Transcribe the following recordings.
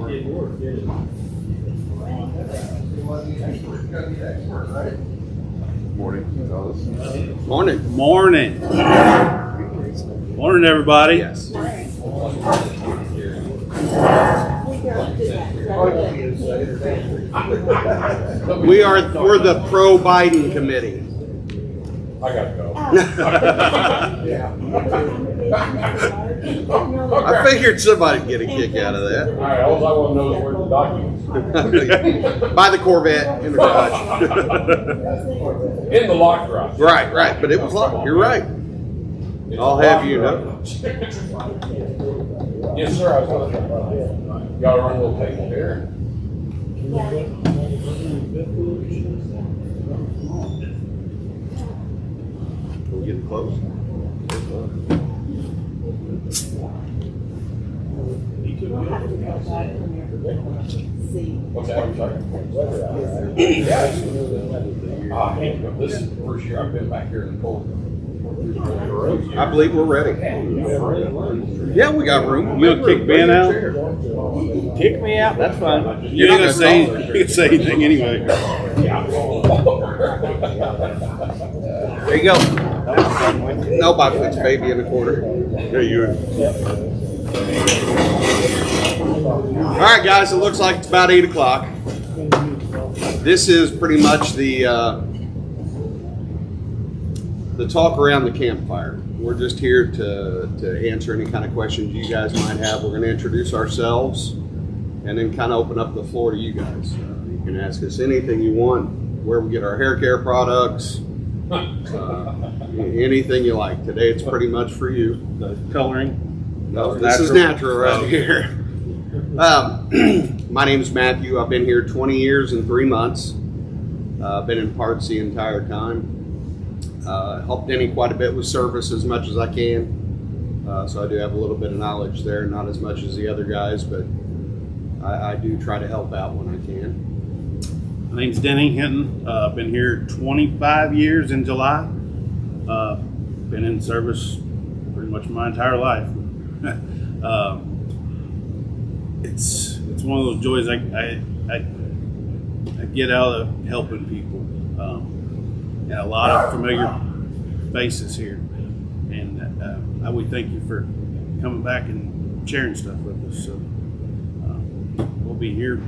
Morning, fellas. Morning. Morning. Morning, everybody. Yes. We're the pro Biden committee. I gotta go. I figured somebody'd get a kick out of that. All right, all I want to know is where's the documents? By the Corvette in the garage. In the lock garage. Right, but it was locked. You're right. I'll have you know. Yes, sir, I was gonna, y'all run a little table here. We're getting close. What's that, I'm sorry? This is the first year I've been back here in the cold. I believe we're ready. Yeah, we got room. You gonna kick Ben out? Kick me out, that's fine. You ain't gonna say anything anyway. There you go. Nobody puts baby in the corner. There you are. All right, guys, it looks like it's about 8 o'clock. This is pretty much the talk around the campfire. We're just here to answer any kind of questions you guys might have. We're going to introduce ourselves and then kind of open up the floor to you guys. You can ask us anything you want, where we get our hair care products, anything you like. Today it's pretty much for you. The coloring. No, this is natural right here. My name is Matthew. I've been here 20 years and 3 months. I've been in parts the entire time. Helped Denny quite a bit with service as much as I can. So I do have a little bit of knowledge there, not as much as the other guys, but I do try to help out when I can. My name's Denny Hinton. I've been here 25 years in July. Been in service pretty much my entire life. It's one of those joys I get out of helping people. And a lot of familiar faces here, and we thank you for coming back and sharing stuff with us. So we'll be here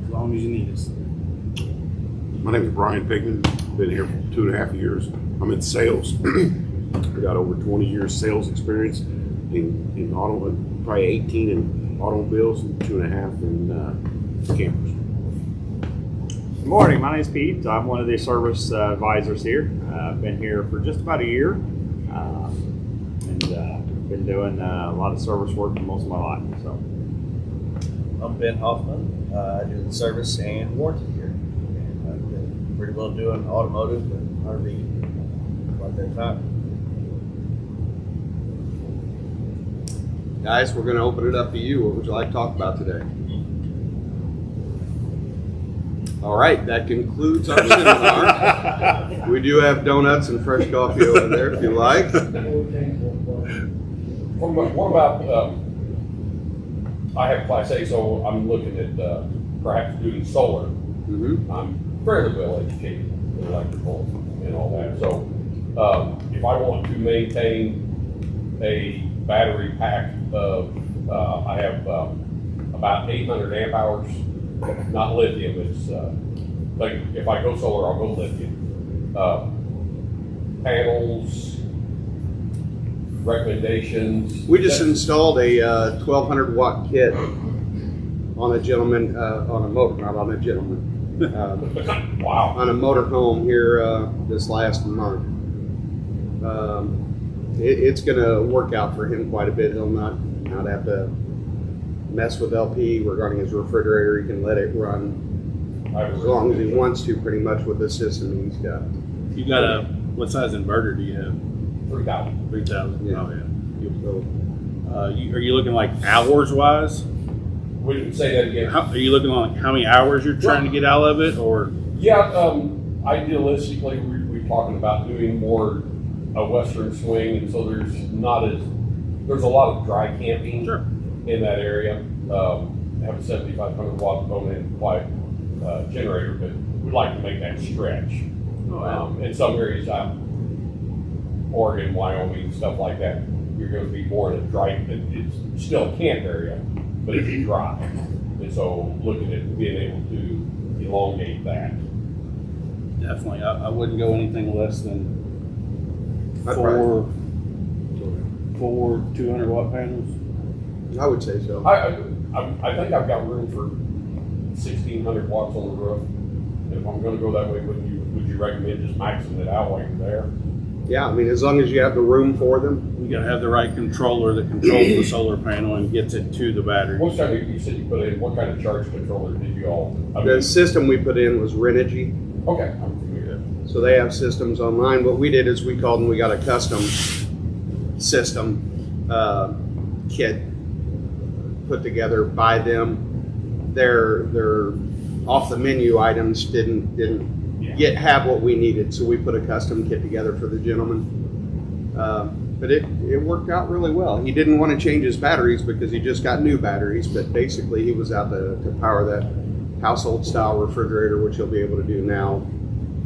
as long as you need us. My name is Brian Pigman. Been here for 2.5 years. I'm in sales. I got over 20 years sales experience in auto, probably 18 in automobiles and 2.5 in campers. Good morning, my name is Pete. I'm one of the service advisors here. I've been here for just about a year and been doing a lot of service work for most of my life. So, I'm Ben Hoffman. I do the service and warranty here. And I've been pretty well doing automotive and RV like that time. Guys, we're going to open it up to you. What would you like to talk about today? All right, that concludes our seminar. We do have donuts and fresh coffee over there if you like. What about, I have Class A, so I'm looking at perhaps doing solar. Mm-hmm. I'm fairly well educated in electrical and all that. So if I want to maintain a battery pack of, I have about 800 amp hours, not lithium, it's, like if I go solar, I'll go lithium. Panels, recommendations. We just installed a 1,200 watt kit on a gentleman, on a motor, not on a gentleman. Wow. On a motorhome here this last month. It's going to work out for him quite a bit. He'll not have to mess with LP regarding his refrigerator. He can let it run as long as he wants to, pretty much with the system he's got. You got what size inverter do you have? 3,000. 3,000. Yeah. Oh yeah. Are you looking like hours wise? Would you say that again? Are you looking on how many hours you're trying to get out of it, or? Yeah, idealistically, we're talking about doing more a western swing, and so there's a lot of dry camping Sure. in that area, have a 7,500 watt phone-in quiet generator, but we'd like to make that stretch. In some areas out Oregon, Wyoming, stuff like that, you're going to be more in a dry, it's still a camp area, but it's dry. And so looking at being able to elongate that. Definitely, I wouldn't go anything less than I'd four 200 watt panels. I would say so. I think I've got room for 1,600 watts on the roof. And if I'm going to go that way, would you recommend just maxing it out while you're there? Yeah, I mean, as long as you have the room for them. You gotta have the right controller that controls the solar panel and gets it to the battery. What kind of, you said you put in, what kind of charge controller did you all? The system we put in was Renogy, Okay, I'm familiar. so they have systems online. What we did is we called and we got a custom system kit put together by them. Their off the menu items didn't have what we needed, so we put a custom kit together for the gentleman. But it worked out really well. He didn't want to change his batteries because he just got new batteries, but basically he was out to power that household style refrigerator, which he'll be able to do now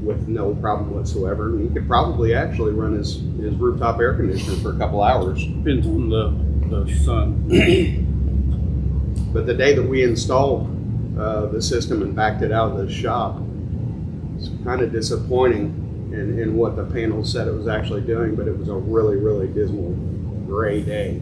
with no problem whatsoever. And he could probably actually run his rooftop air conditioner for a couple hours. Depends on the sun. But the day that we installed the system and backed it out of the shop, it's kind of disappointing in what the panel said it was actually doing, but it was a really, really dismal gray day.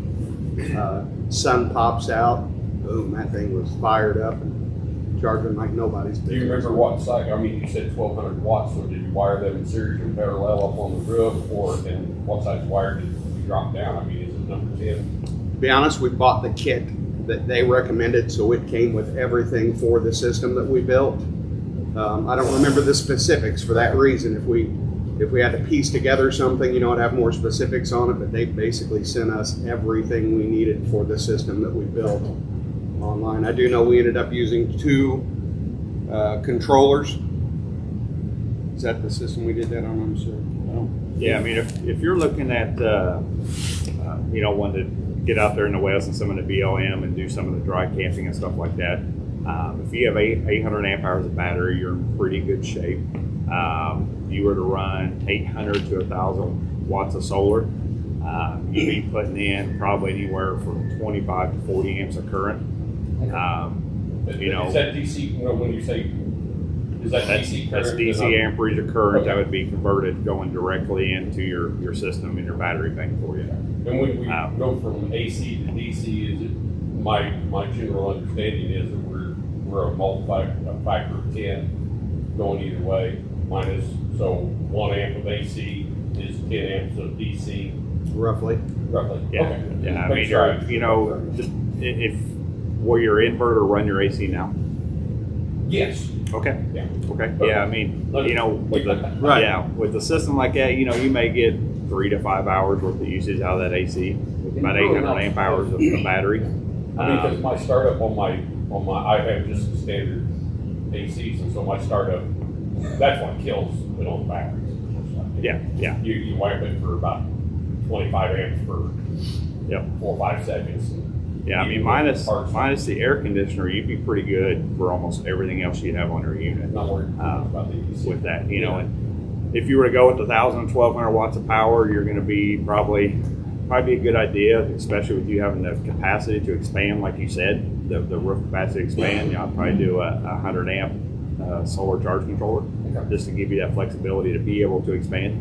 Sun pops out, boom, that thing was fired up and charging like nobody's Do you business. remember what side, I mean, you said 1,200 watts, so did you wire them in series and parallel up on the roof, or and what size wire did you drop down? I mean, is it number 10? To be honest, we bought the kit that they recommended, so it came with everything for the system that we built. I don't remember the specifics for that reason. If we had to piece together something, you know, I'd have more specifics on it, but they basically sent us everything we needed for the system that we built online. I do know we ended up using 2 controllers. Is that the system we did that on? I'm sorry. No. Yeah, I mean, if you're looking at, wanting to get out there in the west and some of the BLM and do some of the dry camping and stuff like that, if you have 800 amp hours of battery, you're in pretty good shape. You were to run 800 to 1,000 watts of solar, you'd be putting in probably anywhere from 25 to 40 amps of current. Is that DC, when you say, is that DC current? That's DC amperage of current that would be converted going directly into your system and your battery bank for you. And when we go from AC to DC, is it, my general understanding is that we're a factor of 10 going either way. So 1 amp of AC is 10 amps of DC, Roughly. roughly. Yeah, Okay. yeah. I Make mean, sure if will your inverter run your AC now? Yes. Okay. Yeah. Okay. Yeah. I mean, with the Right. yeah, with a system like that, you may get 3 to 5 hours worth of usage out of that AC, about 800 amp hours of battery. I mean, because my startup on my, I have just the standard ACs, and so my startup, that's what kills it on the batteries. Yeah. Yeah. You wipe it for about 25 amps for Yep. 4 or 5 seconds. Yeah. I mean, minus the air conditioner, you'd be pretty good for almost everything else you'd have on your unit. Not worried about the AC. With that, and if you were to go with 1,000, 1,200 watts of power, you're going to be probably be a good idea, especially with you having the capacity to expand, like you said, the roof capacity to expand. I'd probably do a 100 amp solar charge controller, just to give you that flexibility to be able to expand,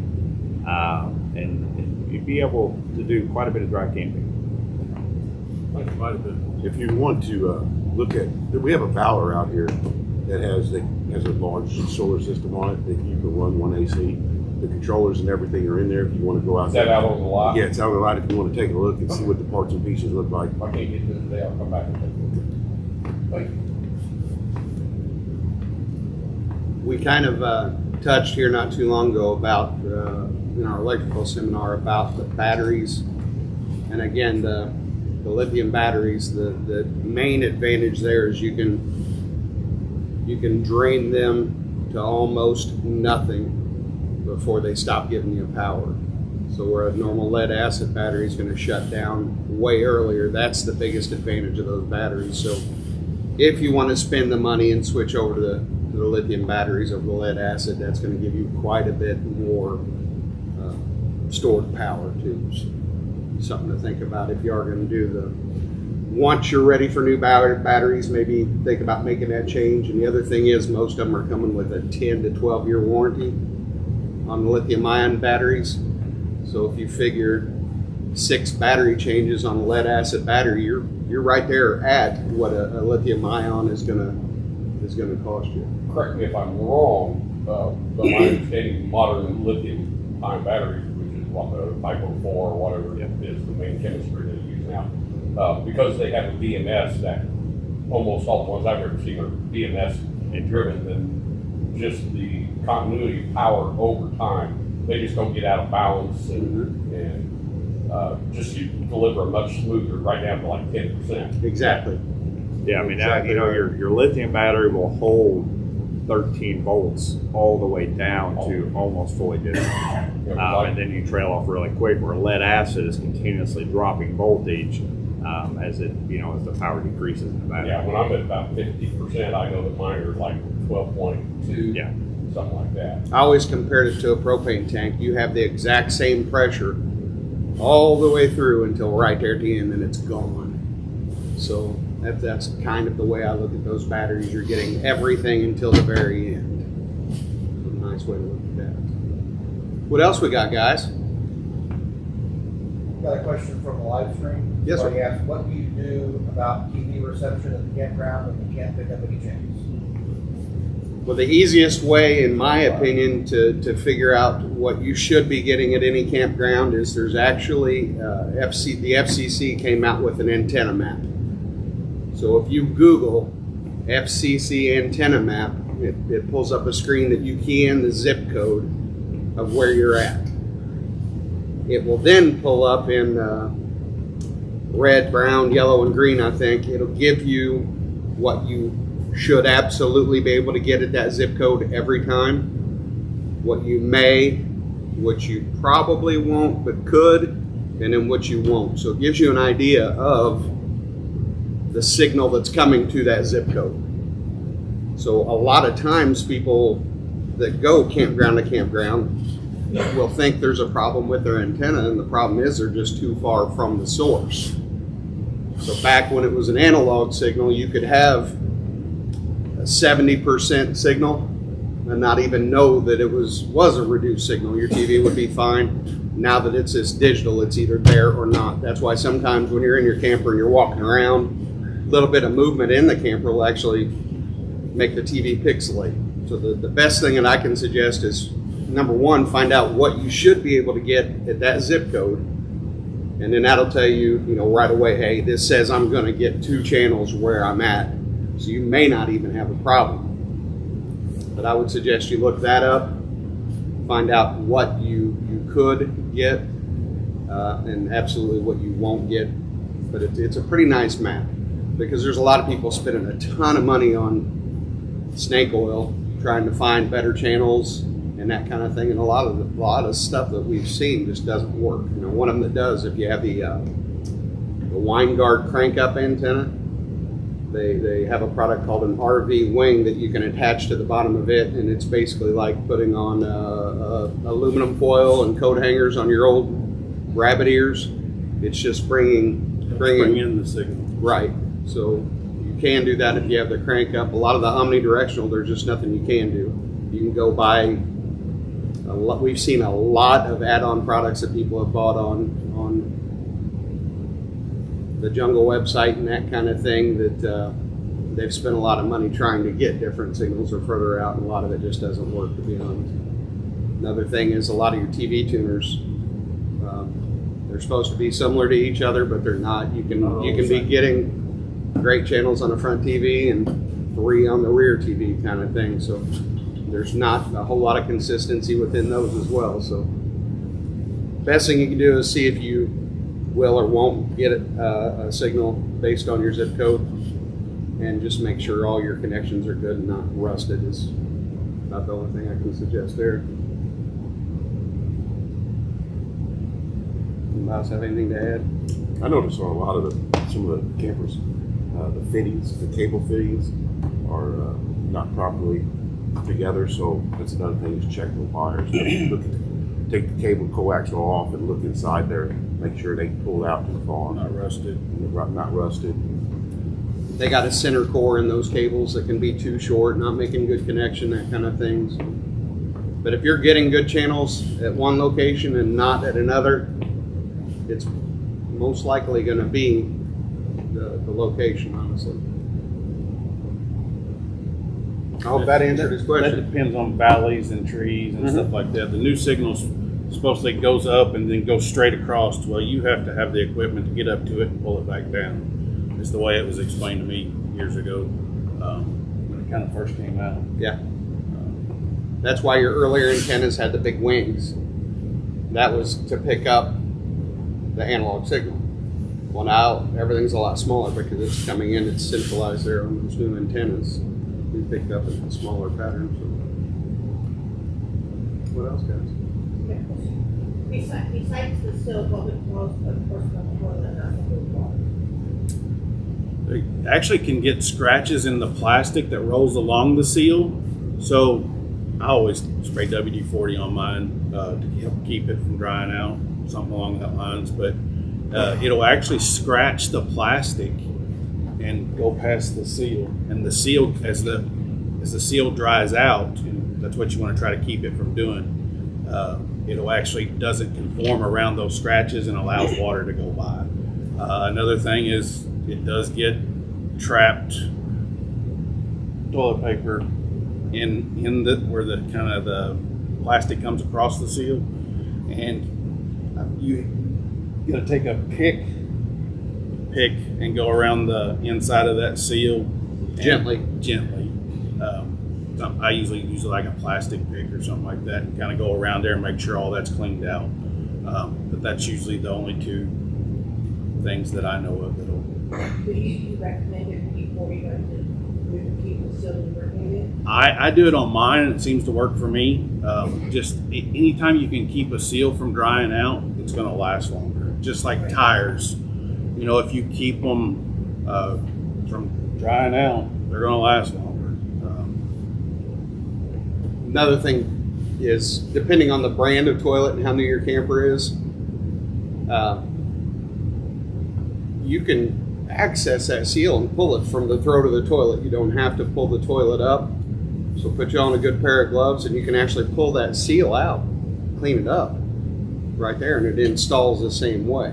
and you'd be able to do quite a bit of dry camping. If you want to look at, we have a Valor out here that has a large solar system on it that you can run 1 AC. The controllers and everything are in there. If you want to go out Is there, that out on the lot? yeah, it's out on the lot. If you want to take a look and see what the parts and pieces look like. If I can't get to it today, I'll come back and take a look. Thank you. We kind of touched here not too long ago about in our electrical seminar about the batteries, and again the lithium batteries. The main advantage there is you can drain them to almost nothing before they stop giving you power. So where a normal lead acid battery is going to shut down way earlier, that's the biggest advantage of those batteries. So if you want to spend the money and switch over to the lithium batteries over the lead acid, that's going to give you quite a bit more stored power too. So something to think about if you are going to do once you're ready for new batteries, maybe think about making that change. And the other thing is, most of them are coming with a 10 to 12 year warranty on the lithium ion batteries. So if you figure 6 battery changes on a lead acid battery, you're right there at what a lithium ion is gonna cost you. Correct me if I'm wrong, but my understanding, modern lithium ion batteries, which is what the Type 04 or whatever is the main chemistry they use now, because they have a BMS that almost all the ones I've ever seen are BMS driven, and just the continuity of power over time, they just don't get out of balance and just you deliver a much smoother, right down to like 10%. Exactly. Yeah, I mean, Exactly you know, right. your lithium battery will hold 13 volts all the way down to almost fully discharged. And then you trail off really quick, where lead acid is continuously dropping voltage as it, you know, as the power decreases in the battery. Yeah, when I'm at about 50%, I know that mine are like 12.2, Yeah. something like that. I always compared it to a propane tank. You have the exact same pressure all the way through until right there at the end, and it's gone. So that's kind of the way I look at those batteries. You're getting everything until the very end. A nice way to look at that. What else we got, guys? Got a question from the live stream. Yes, sir. Somebody asked, what do you do about TV reception at the campground when you can't pick up any channels? Well, the easiest way, in my opinion, to figure out what you should be getting at any campground is there's actually the FCC came out with an antenna map. So if you Google FCC antenna map, it pulls up a screen that you key in the zip code of where you're at. It will then pull up in red, brown, yellow, and green, I think. It'll give you what you should absolutely be able to get at that zip code every time, what you may, what you probably won't but could, and then what you won't. So it gives you an idea of the signal that's coming to that zip code. So a lot of times people that go campground to campground will think there's a problem with their antenna, and the problem is they're just too far from the source. So back when it was an analog signal, you could have 70% signal and not even know that it was a reduced signal. Your TV would be fine. Now that it's this digital, it's either there or not. That's why sometimes when you're in your camper and you're walking around, a little bit of movement in the camper will actually make the TV pixelate. So the best thing that I can suggest is, number one, find out what you should be able to get at that zip code. And then that'll tell you, right away, hey, this says I'm going to get 2 channels where I'm at. So you may not even have a problem. But I would suggest you look that up, find out what you could get, and absolutely what you won't get. But it's a pretty nice map, because there's a lot of people spending a ton of money on snake oil, trying to find better channels and that kind of thing. And a lot of stuff that we've seen just doesn't work. One of them that does, if you have the Winegard crank up antenna, they have a product called an RV wing that you can attach to the bottom of it, and it's basically like putting on aluminum foil and coat hangers on your old rabbit ears. It's just bringing Bring in the signal. right. So you can do that if you have the crank up. A lot of the omnidirectional, there's just nothing you can do. You can go buy. We've seen a lot of add-on products that people have bought on the Jungle website and that kind of thing, that they've spent a lot of money trying to get different signals or further out, and a lot of it just doesn't work, to be honest. Another thing is a lot of your TV tuners, they're supposed to be similar to each other, but they're not. You can be getting great channels on a front TV and 3 on the rear TV kind of thing. So there's not a whole lot of consistency within those as well. So best thing you can do is see if you will or won't get a signal based on your zip code, and just make sure all your connections are good and not rusted is about the only thing I can suggest there. Anybody else have anything to add? I noticed on some of the campers, The fittings, the cable fittings are not properly together, so that's another thing is check with buyers. Take the cable coaxial off and look inside there, make sure they pull out too far. Not rusted. Not rusted. They got a center core in those cables that can be too short, not making good connection, that kind of things. But if you're getting good channels at one location and not at another, it's most likely going to be the location, honestly. I hope that answered his That question. depends on valleys and trees and stuff like that. The new signal's supposedly goes up and then goes straight across. Well, you have to have the equipment to get up to it and pull it back down. It's the way it was explained to me years ago when it kind of first came out. Yeah. That's why your earlier antennas had the big wings. That was to pick up the analog signal. Well, now everything's a lot smaller because it's coming in, it's centralized there on those new antennas. We picked up in smaller patterns. What else, guys? Besides the sill, what would cause a personal toilet not to move water? They actually can get scratches in the plastic that rolls along the seal. So I always spray WD-40 on mine to help keep it from drying out, something along that lines. But it'll actually scratch the plastic and go past the seal. And the seal, as the seal dries out, and that's what you want to try to keep it from doing, it'll actually doesn't conform around those scratches and allows water to go by. Another thing is it does get trapped toilet paper in the where the kind of the plastic comes across the seal, and you got to take a pick and go around the inside of that seal Gently. I usually use like a plastic pick or something like that and kind of go around there and make sure all that's cleaned out. But that's usually the only two things that I know of that'll. Do you recommend it before you go to keep the sill lubricated? I do it on mine and it seems to work for me. Just anytime you can keep a seal from drying out, it's going to last longer. Just like tires, you know, if you keep them from drying out, they're going to last longer. Another thing is, depending on the brand of toilet and how new your camper is, you can access that seal and pull it from the throat of the toilet. You don't have to pull the toilet up. So put you on a good pair of gloves and you can actually pull that seal out, clean it up right there, and it installs the same way.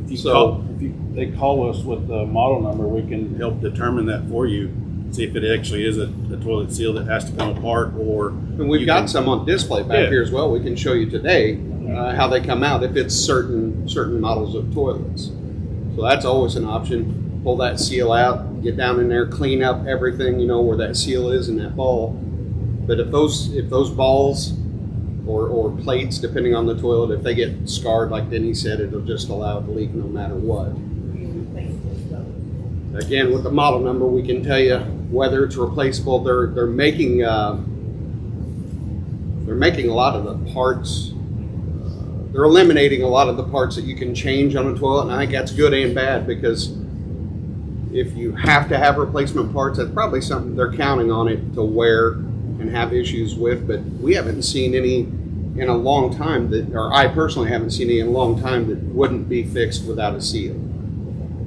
If they call us with the model number, we can help determine that for you. See if it actually is a toilet seal that has to come apart, or and we've got some on display back here as well. We can show you today how they come out if it's certain models of toilets. So that's always an option. Pull that seal out, get down in there, clean up everything, you know, where that seal is in that ball. But if those balls or plates, depending on the toilet, if they get scarred, like Denny said, it'll just allow it to leak no matter what. Again, with the model number, we can tell you whether it's replaceable. They're making a lot of the parts. They're eliminating a lot of the parts that you can change on a toilet, and I think that's good and bad, because if you have to have replacement parts, that's probably something they're counting on it to wear and have issues with. But we haven't seen any in a long time that, or I personally haven't seen any in a long time that wouldn't be fixed without a seal.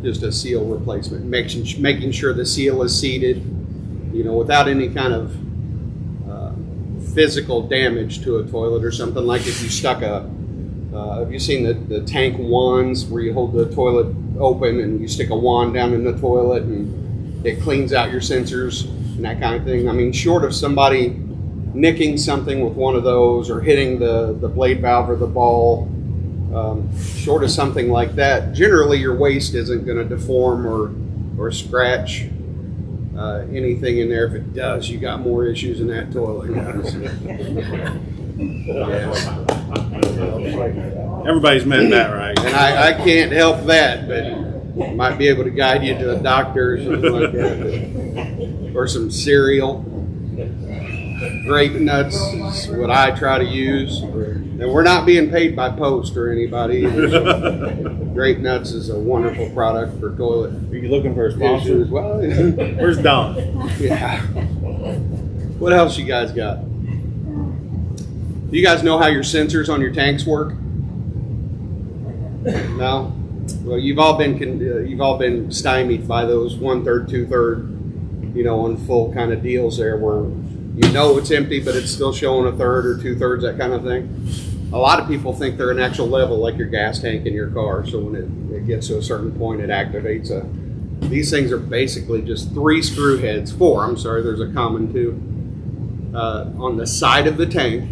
Just a seal replacement, making sure the seal is seated, you know, without any kind of physical damage to a toilet or something. Like if you stuck have you seen the tank wands where you hold the toilet open and you stick a wand down in the toilet and it cleans out your sensors and that kind of thing? I mean, short of somebody nicking something with one of those or hitting the blade valve or the ball, short of something like that, generally your waste isn't going to deform or scratch anything in there. If it does, you got more issues in that toilet, guys. Everybody's meant that, right? And I can't help that, but might be able to guide you to a doctor or something like that, or some cereal. Grape nuts is what I try to use. And we're not being paid by Post or anybody either. So Grape nuts is a wonderful product for toilet. You you looking for a Yeah, she was, sponsor? well, Where's Don? yeah. What else you guys got? Do you guys know how your sensors on your tanks work? No. Well, you've all been stymied by those 1/3, 2/3, on full kind of deals there, where it's empty, but it's still showing 1/3 or 2/3, that kind of thing. A lot of people think they're an actual level, like your gas tank in your car. So when it gets to a certain point, it activates these things are basically just 3 screw heads, 4. I'm sorry, there's a common 2 on the side of the tank.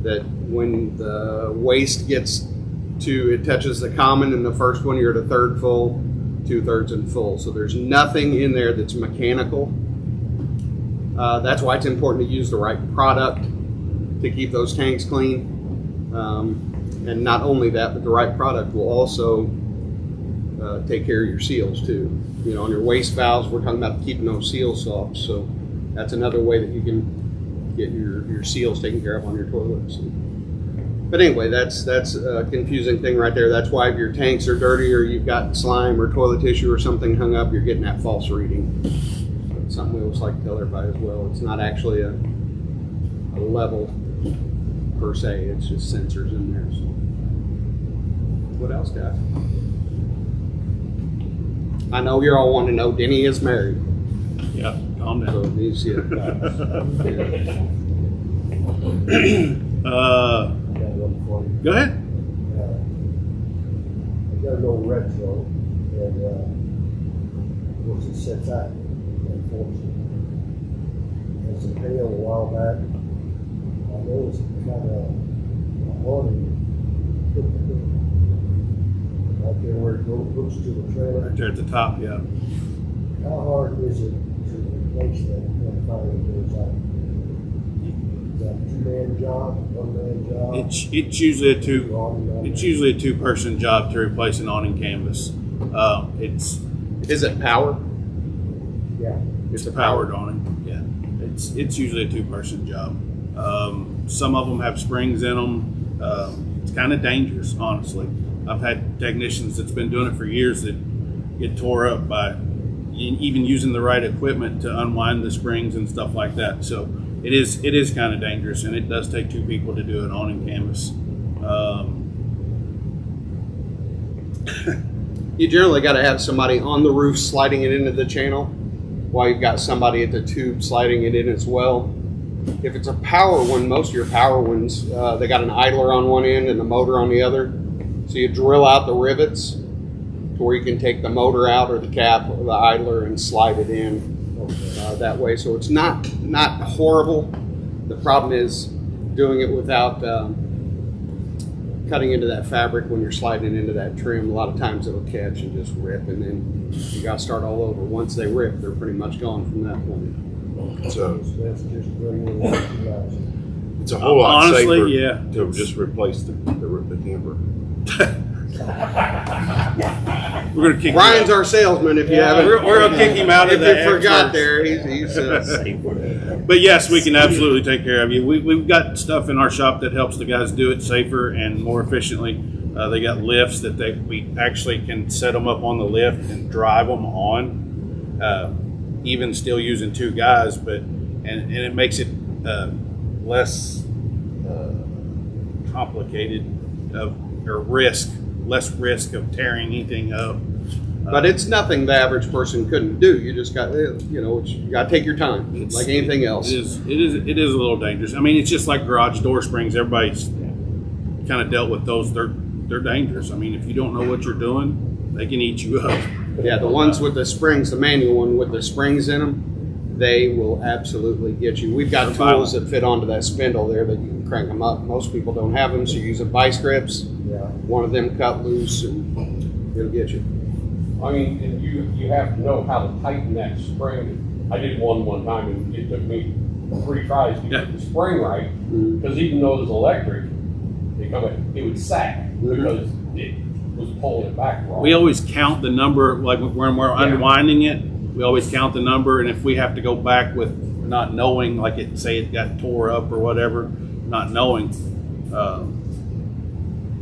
That when the waste it touches the common in the first one, you're at 1/3 full, 2/3 and full. So there's nothing in there that's mechanical. That's why it's important to use the right product to keep those tanks clean. And not only that, but the right product will also take care of your seals too. On your waste valves, we're talking about keeping those seals soft. So that's another way that you can get your seals taken care of on your toilets. But anyway, that's a confusing thing right there. That's why if your tanks are dirty or you've got slime or toilet tissue or something hung up, you're getting that false reading. That's something we always like to tell everybody as well. It's not actually a level per se. It's just sensors in there. So, what else, guys? I know you're all wanting to know. Denny is married, Yeah, calm so down. he's yeah. Go ahead. I got an old retro, and of course it sits out, unfortunately. There's some hail a while back. I noticed it kind of haunting right there where it goes to the trailer. Right there at the top, yeah. How hard is it to replace that when it finally goes out? Is that a 2-man job, 1-man job? It's usually a 2-person job to replace an awning canvas. Is it power? Yeah. It's a powered awning. Yeah, it's usually a 2-person job. Some of them have springs in them. It's kind of dangerous, honestly. I've had technicians that's been doing it for years that get tore up by even using the right equipment to unwind the springs and stuff like that. So it is kind of dangerous, and it does take 2 people to do an awning canvas. You generally got to have somebody on the roof sliding it into the channel, while you've got somebody at the tube sliding it in as well. If it's a power one, most of your power ones, they got an idler on one end and a motor on the other. So you drill out the rivets to where you can take the motor out or the cap or the idler and slide it in that way. So it's not horrible. The problem is doing it without cutting into that fabric when you're sliding it into that trim. A lot of times it'll catch and just rip, and then you got to start all over. Once they rip, they're pretty much gone from that point. So That's just bringing it up to guys. it's a whole lot Honestly, safer yeah. to just replace the camper. We're gonna kick Ryan's him out. our salesman. If you haven't, We're gonna kick him out if of the you forgot experts. there, he's But yes, we can absolutely take care of you. We've got stuff in our shop that helps the guys do it safer and more efficiently. They got lifts that we actually can set them up on the lift and drive them on, even still using 2 guys. But and it makes it less complicated or less risk of tearing anything up. But it's nothing the average person couldn't do. You just got, you got to take your time, like anything else. It is a little dangerous. I mean, it's just like garage door springs. Everybody's kind of dealt with those. They're dangerous. I mean, if you don't know what you're doing, they can eat you up. Yeah, the ones with the springs, the manual one with the springs in them, they will absolutely get you. We've got tools that fit onto that spindle there that you can crank them up. Most people don't have them, so you use a vice grips. Yeah. One of them cut loose, and it'll get you. I mean, and you have to know how to tighten that spring. I did one time, and it took me 3 tries to get the spring right, because even though it was electric, it would sag because it was pulling it back wrong. We always count the number, like when we're unwinding it, we always count the number, and if we have to go back with not knowing, like say it got tore up or whatever, not knowing,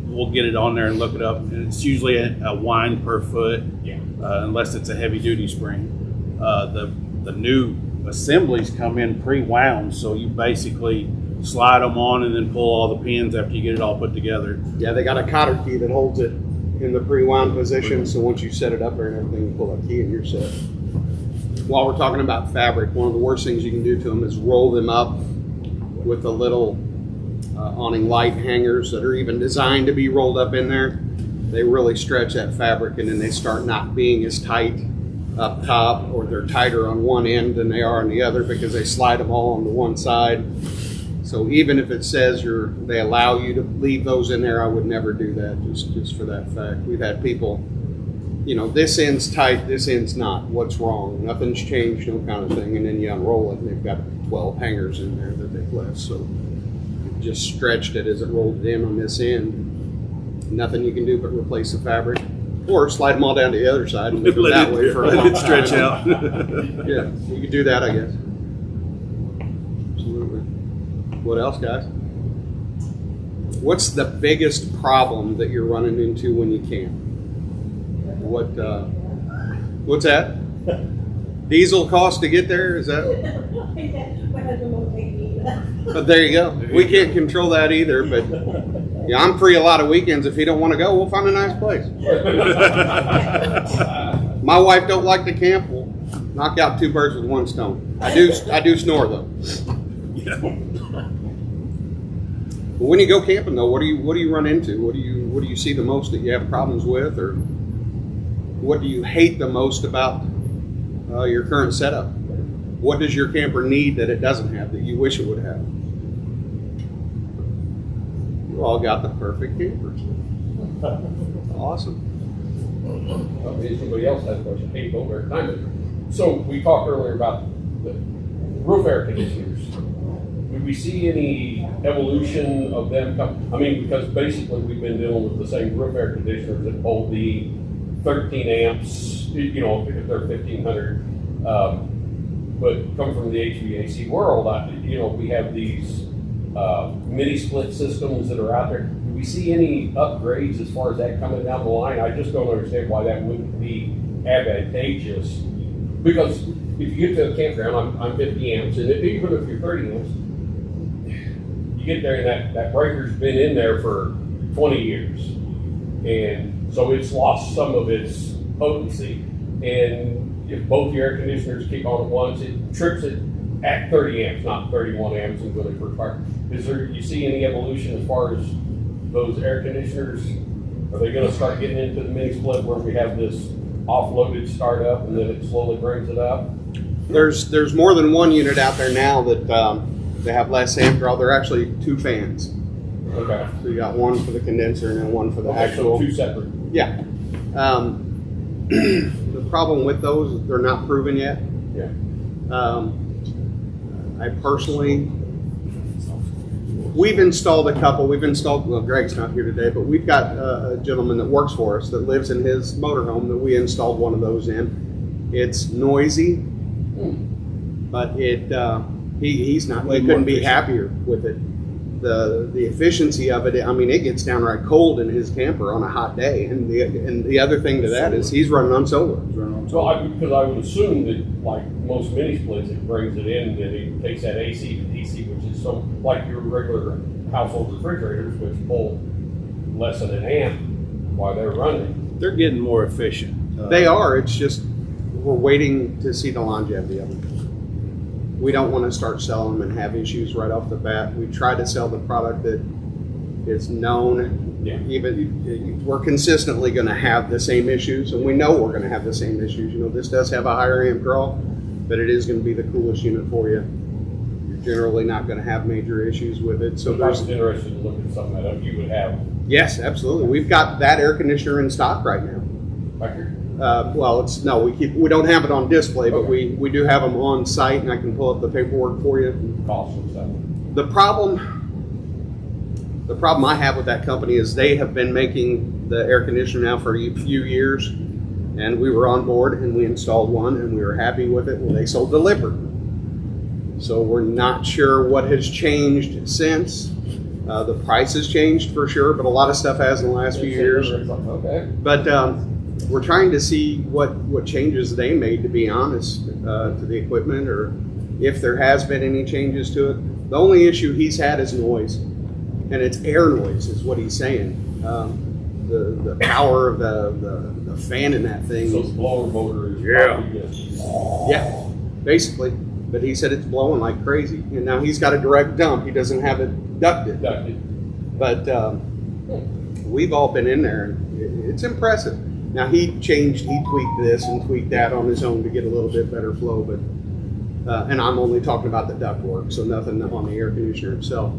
we'll get it on there and look it up, and it's usually a wind per foot. Yeah. unless it's a heavy duty spring. The new assemblies come in pre-wound, so you basically slide them on and then pull all the pins after you get it all put together. Yeah, they got a cotter key that holds it in the pre-wound position, so once you set it up there and everything, you pull that key and you're set. While we're talking about fabric, one of the worst things you can do to them is roll them up with the little awning light hangers that are even designed to be rolled up in there. They really stretch that fabric, and then they start not being as tight up top, or they're tighter on one end than they are on the other because they slide them all on the one side. So even if it says they allow you to leave those in there, I would never do that just for that fact. We've had people, this end's tight, this end's not. What's wrong? Nothing's changed, no kind of thing. And then you unroll it, and they've got 12 hangers in there that they've left. So you just stretched it as it rolled it in on this end. Nothing you can do but replace the fabric. Or slide them all down to the other side and leave them that way for a long Let it stretch time. out. Yeah, you could do that, I guess. Absolutely. What else, guys? What's the biggest problem that you're running into when you camp? What's that? Diesel cost to get there? Is that? My husband won't take me either. But there you go. We can't control that either. But yeah, I'm free a lot of weekends. If he don't want to go, we'll find a nice place. My wife don't like to camp. We'll knock out two birds with one stone. I do snore though. Yeah. But when you go camping though, what do you run into? What do you see the most that you have problems with, or what do you hate the most about your current setup? What does your camper need that it doesn't have that you wish it would have? You all got the perfect campers. Awesome. If somebody else has a question, hey, go over time. So we talked earlier about the roof air conditioners. Would we see any evolution of them come? I mean, because basically we've been dealing with the same roof air conditioners that hold the 13 amps, if they're 1500. But come from the HVAC world, we have these mini split systems that are out there. Do we see any upgrades as far as that coming down the line? I just don't understand why that wouldn't be advantageous. Because if you get to a campground, I'm 50 amps, and even if you're 30 amps, you get there and that breaker's been in there for 20 years. And so it's lost some of its potency. And if both your air conditioners kick on at once, it trips it at 30 amps, not 31 amps until they first fire. You see any evolution as far as those air conditioners? Are they going to start getting into the mini split where we have this offloaded startup and then it slowly brings it up? There's more than one unit out there now that they have less amp draw. They're actually two fans. Okay. So you got one for the condenser and then one for the Okay, actual. so two separate. Yeah. The problem with those is they're not proven yet. Yeah. I personally, we've installed a couple. Well, Greg's not here today, but we've got a gentleman that works for us that lives in his motorhome that we installed one of those in. It's noisy, but he's not. He couldn't be happier with it. The efficiency of it. I mean, it gets downright cold in his camper on a hot day, and the other thing to that is he's running on solar. Well, because I would assume that, like most mini splits, it brings it in and it takes that AC to DC, which is so like your regular household refrigerators, which pull less than an amp while they're running. They're getting more efficient. They are. It's just we're waiting to see the longevity of them. We don't want to start selling them and have issues right off the bat. We try to sell the product that is known. Yeah. Even we're consistently going to have the same issues, and we know we're going to have the same issues. This does have a higher amp draw, but it is going to be the coolest unit for you. You're generally not going to have major issues with it. So if I was interested in looking something that you would have yes, absolutely. We've got that air conditioner in stock right now. back here. We don't have it on display, but we do have them on site, and I can pull up the paperwork for you. Cost and stuff. The problem I have with that company is they have been making the air conditioner now for a few years, and we were on board and we installed one and we were happy with it. Well, they sold the Lippert, so we're not sure what has changed since. The price has changed for sure, but a lot of stuff has in the last few years. Okay. But we're trying to see what changes they made, to be honest, to the equipment, or if there has been any changes to it. The only issue he's had is noise, and it's air noise is what he's saying. The power of the fan in that thing. So the blower motor is Yeah. probably good. Yeah, basically. But he said it's blowing like crazy. And now he's got a direct dump. He doesn't have it ducted. Ducted. But we've all been in there. And it's impressive. Now he tweaked this and tweaked that on his own to get a little bit better flow. But and I'm only talking about the duct work, so nothing on the air conditioner itself.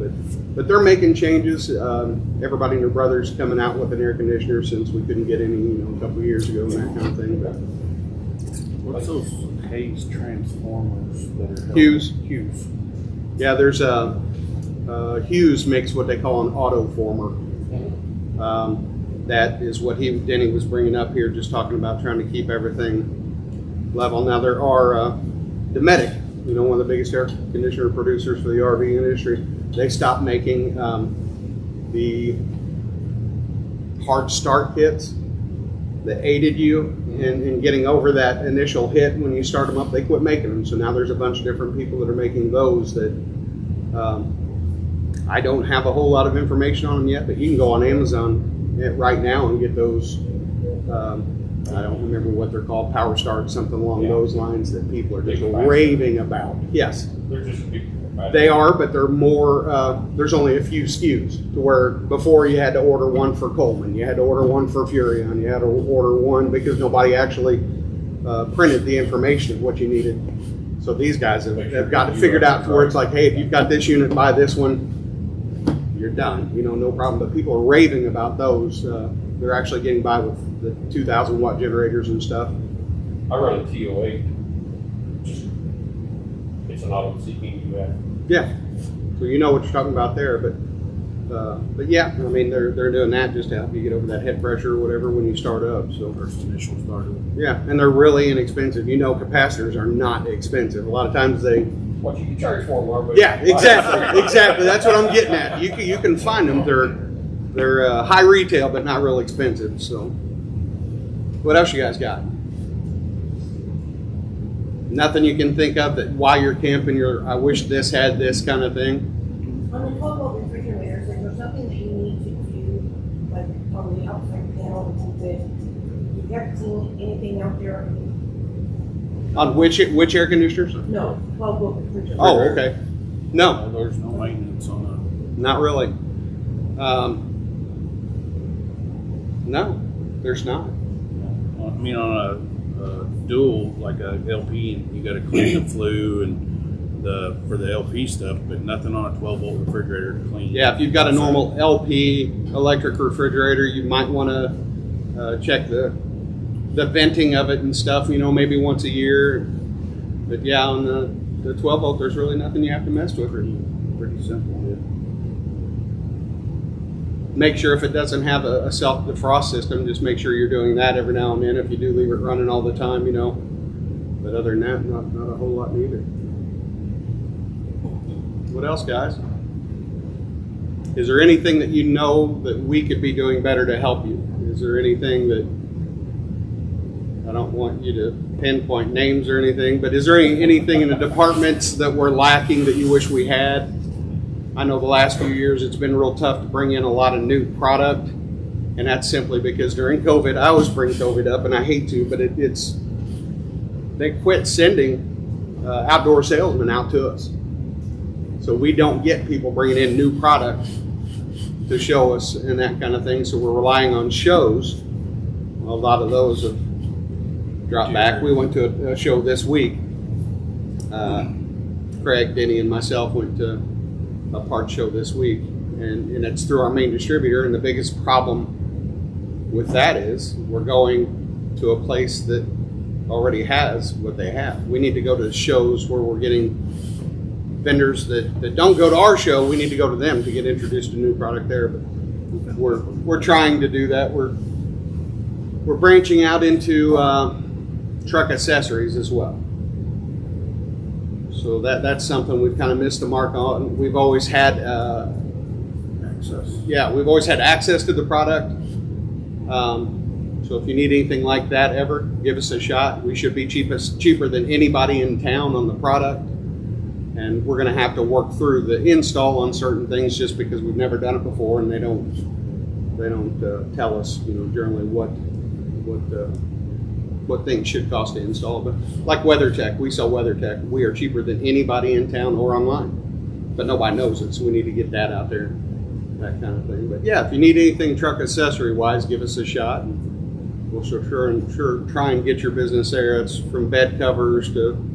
But they're making changes. Everybody and their brothers coming out with an air conditioner since we couldn't get any, a couple of years ago and that kind of thing. But What's those Hayes transformers that are Hughes. Hughes. yeah, there's Hughes makes what they call an auto former. That is what Denny was bringing up here, just talking about trying to keep everything level. Now there are Dometic, one of the biggest air conditioner producers for the RV industry. They stopped making the hard start kits that aided you in getting over that initial hit when you start them up. They quit making them, so now there's a bunch of different people that are making those that I don't have a whole lot of information on them yet, but you can go on Amazon right now and get those. I don't remember what they're called, Power Start, something along those lines, that people are just raving about. Yes, They're just big. they are, but they're more. There's only a few SKUs, to where before you had to order one for Coleman, you had to order one for Furrion, you had to order one because nobody actually printed the information of what you needed. So these guys have got it figured out to where it's like, hey, if you've got this unit, buy this one, you're done. No problem. But people are raving about those. They're actually getting by with the 2,000 watt generators and stuff. I run a TO8. It's an auto CPUF. Yeah, so you know what you're talking about there. But yeah, I mean they're doing that just to help you get over that head pressure or whatever when you start up. So First initial started. yeah, and they're really inexpensive. Capacitors are not expensive. A lot of times they. What you can charge for them, Mark? Yeah, exactly. That's what I'm getting at. You can find them. They're high retail, but not real expensive. So, what else you guys got? Nothing you can think of that while you're camping, I wish this had this kind of thing. On the 12-volt refrigerators, is there something that you need to do, like on the outside panel, that you haven't seen anything out there? On which air conditioners? No, 12-volt refrigerators. Oh, okay. No, There's no maintenance on not really. No, there's not. I mean, on a dual, like a LP, and you got to clean the flue and for the LP stuff, but nothing on a 12-volt refrigerator to clean. Yeah, if you've got a normal LP electric refrigerator, you might want to check the venting of it and stuff, maybe once a year. But yeah, on the 12 volt, there's really nothing you have to mess with. Pretty simple. Make sure if it doesn't have a self defrost system, just make sure you're doing that every now and then. If you do leave it running all the time, But other than that, not a whole lot neither. What else, guys? Is there anything that that we could be doing better to help you? Is there anything that, I don't want you to pinpoint names or anything, but is there anything in the departments that we're lacking that you wish we had? I know the last few years it's been real tough to bring in a lot of new product, and that's simply because during COVID, I always bring COVID up, and I hate to, but they quit sending outdoor salesmen out to us. So we don't get people bringing in new product to show us and that kind of thing, so we're relying on shows. A lot of those have dropped back. We went to a show this week. Craig, Denny, and myself went to a part show this week, and it's through our main distributor. And the biggest problem with that is we're going to a place that already has what they have. We need to go to shows where we're getting vendors that don't go to our show. We need to go to them to get introduced to new product there. But we're trying to do that. We're branching out into truck accessories as well. So that's something we've kind of missed the mark on. We've always had access. Yeah, we've always had access to the product. So if you need anything like that ever, give us a shot. We should be cheaper than anybody in town on the product. And we're going to have to work through the install on certain things just because we've never done it before, and they don't tell us, generally what things should cost to install. But like WeatherTech, we sell WeatherTech. We are cheaper than anybody in town or online, but nobody knows it, so we need to get that out there, that kind of thing. But yeah, if you need anything truck accessory wise, give us a shot. And we'll sure try and get your business there. It's from bed covers to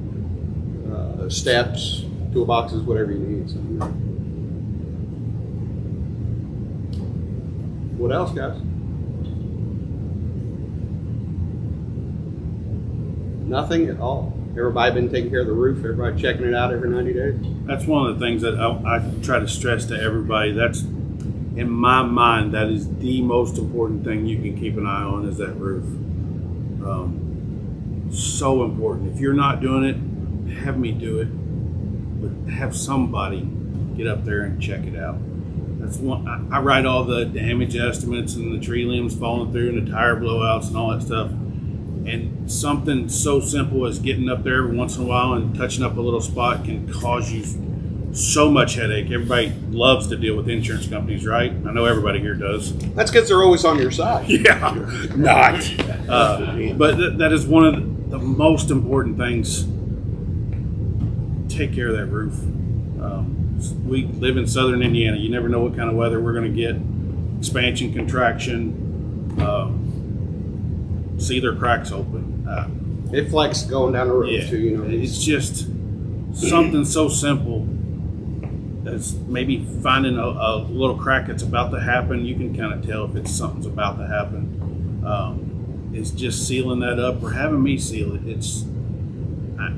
steps, toolboxes, whatever you need. So, what else, guys? Nothing at all. Everybody been taking care of the roof. Everybody checking it out every 90 days. That's one of the things that I try to stress to everybody. That's, in my mind, that is the most important thing you can keep an eye on is that roof. So important. If you're not doing it, have me do it, but have somebody get up there and check it out. That's one. I write all the damage estimates and the tree limbs falling through and the tire blowouts and all that stuff. And something so simple as getting up there every once in a while and touching up a little spot can cause you so much headache. Everybody loves to deal with insurance companies, right? I know everybody here does. That's because they're always on your side. Yeah, not. But that is one of the most important things. Take care of that roof. We live in southern Indiana. You never know what kind of weather we're going to get. Expansion, contraction, see their cracks open. It flexes going down the road Yeah, too. it's just something so simple as maybe finding a little crack that's about to happen. You can kind of tell if something's about to happen. It's just sealing that up or having me seal it.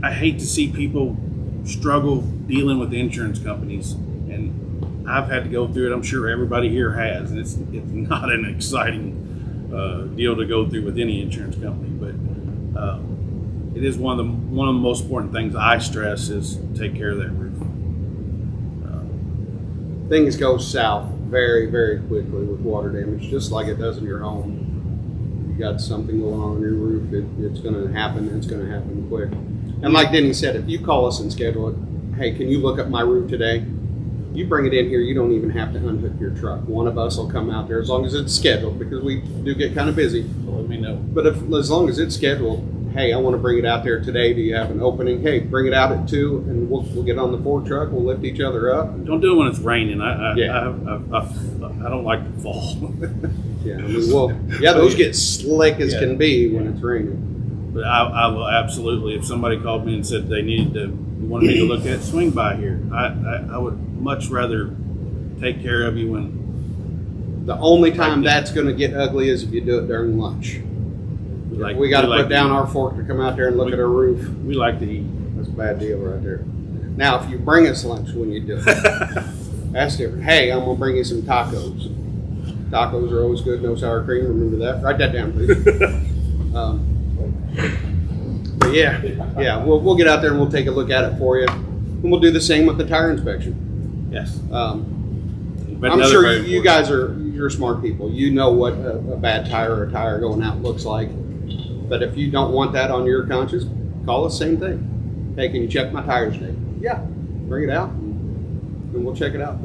I hate to see people struggle dealing with insurance companies, and I've had to go through it. I'm sure everybody here has, and it's not an exciting deal to go through with any insurance company, but it is one of the most important things I stress is take care of that roof. Things go south very, very quickly with water damage, just like it does in your home. You got something going on your roof, it's going to happen, and it's going to happen quick. And like Denny said, if you call us and schedule it, hey, can you look up my roof today? You bring it in here, you don't even have to unhook your truck. One of us will come out there as long as it's scheduled, because we do get kind of busy. So let me know. But as long as it's scheduled, hey, I want to bring it out there today. Do you have an opening? Hey, bring it out at 2, and we'll get on the Ford truck. We'll lift each other up. Don't do it when it's raining. I don't like to fall. Yeah, those get slick as can be when it's raining. But I will absolutely, if somebody called me and said they wanted me to look at, swing by here. I would much rather take care of you when. The only time that's going to get ugly is if you do it during lunch. We got to put down our fork to come out there and look at our roof. We like to eat. That's a bad deal right there. Now, if you bring us lunch when you do it, that's different. Hey, I'm going to bring you some tacos. Tacos are always good. No sour cream. Remember that. Write that down, please. But yeah, we'll get out there and we'll take a look at it for you, and we'll do the same with the tire inspection. Yes. I'm sure you guys you're smart people. You know what a bad tire or a tire going out looks like. But if you don't want that on your conscience, call us. Same thing. Hey, can you check my tires today? Yeah, bring it out, and we'll check it out.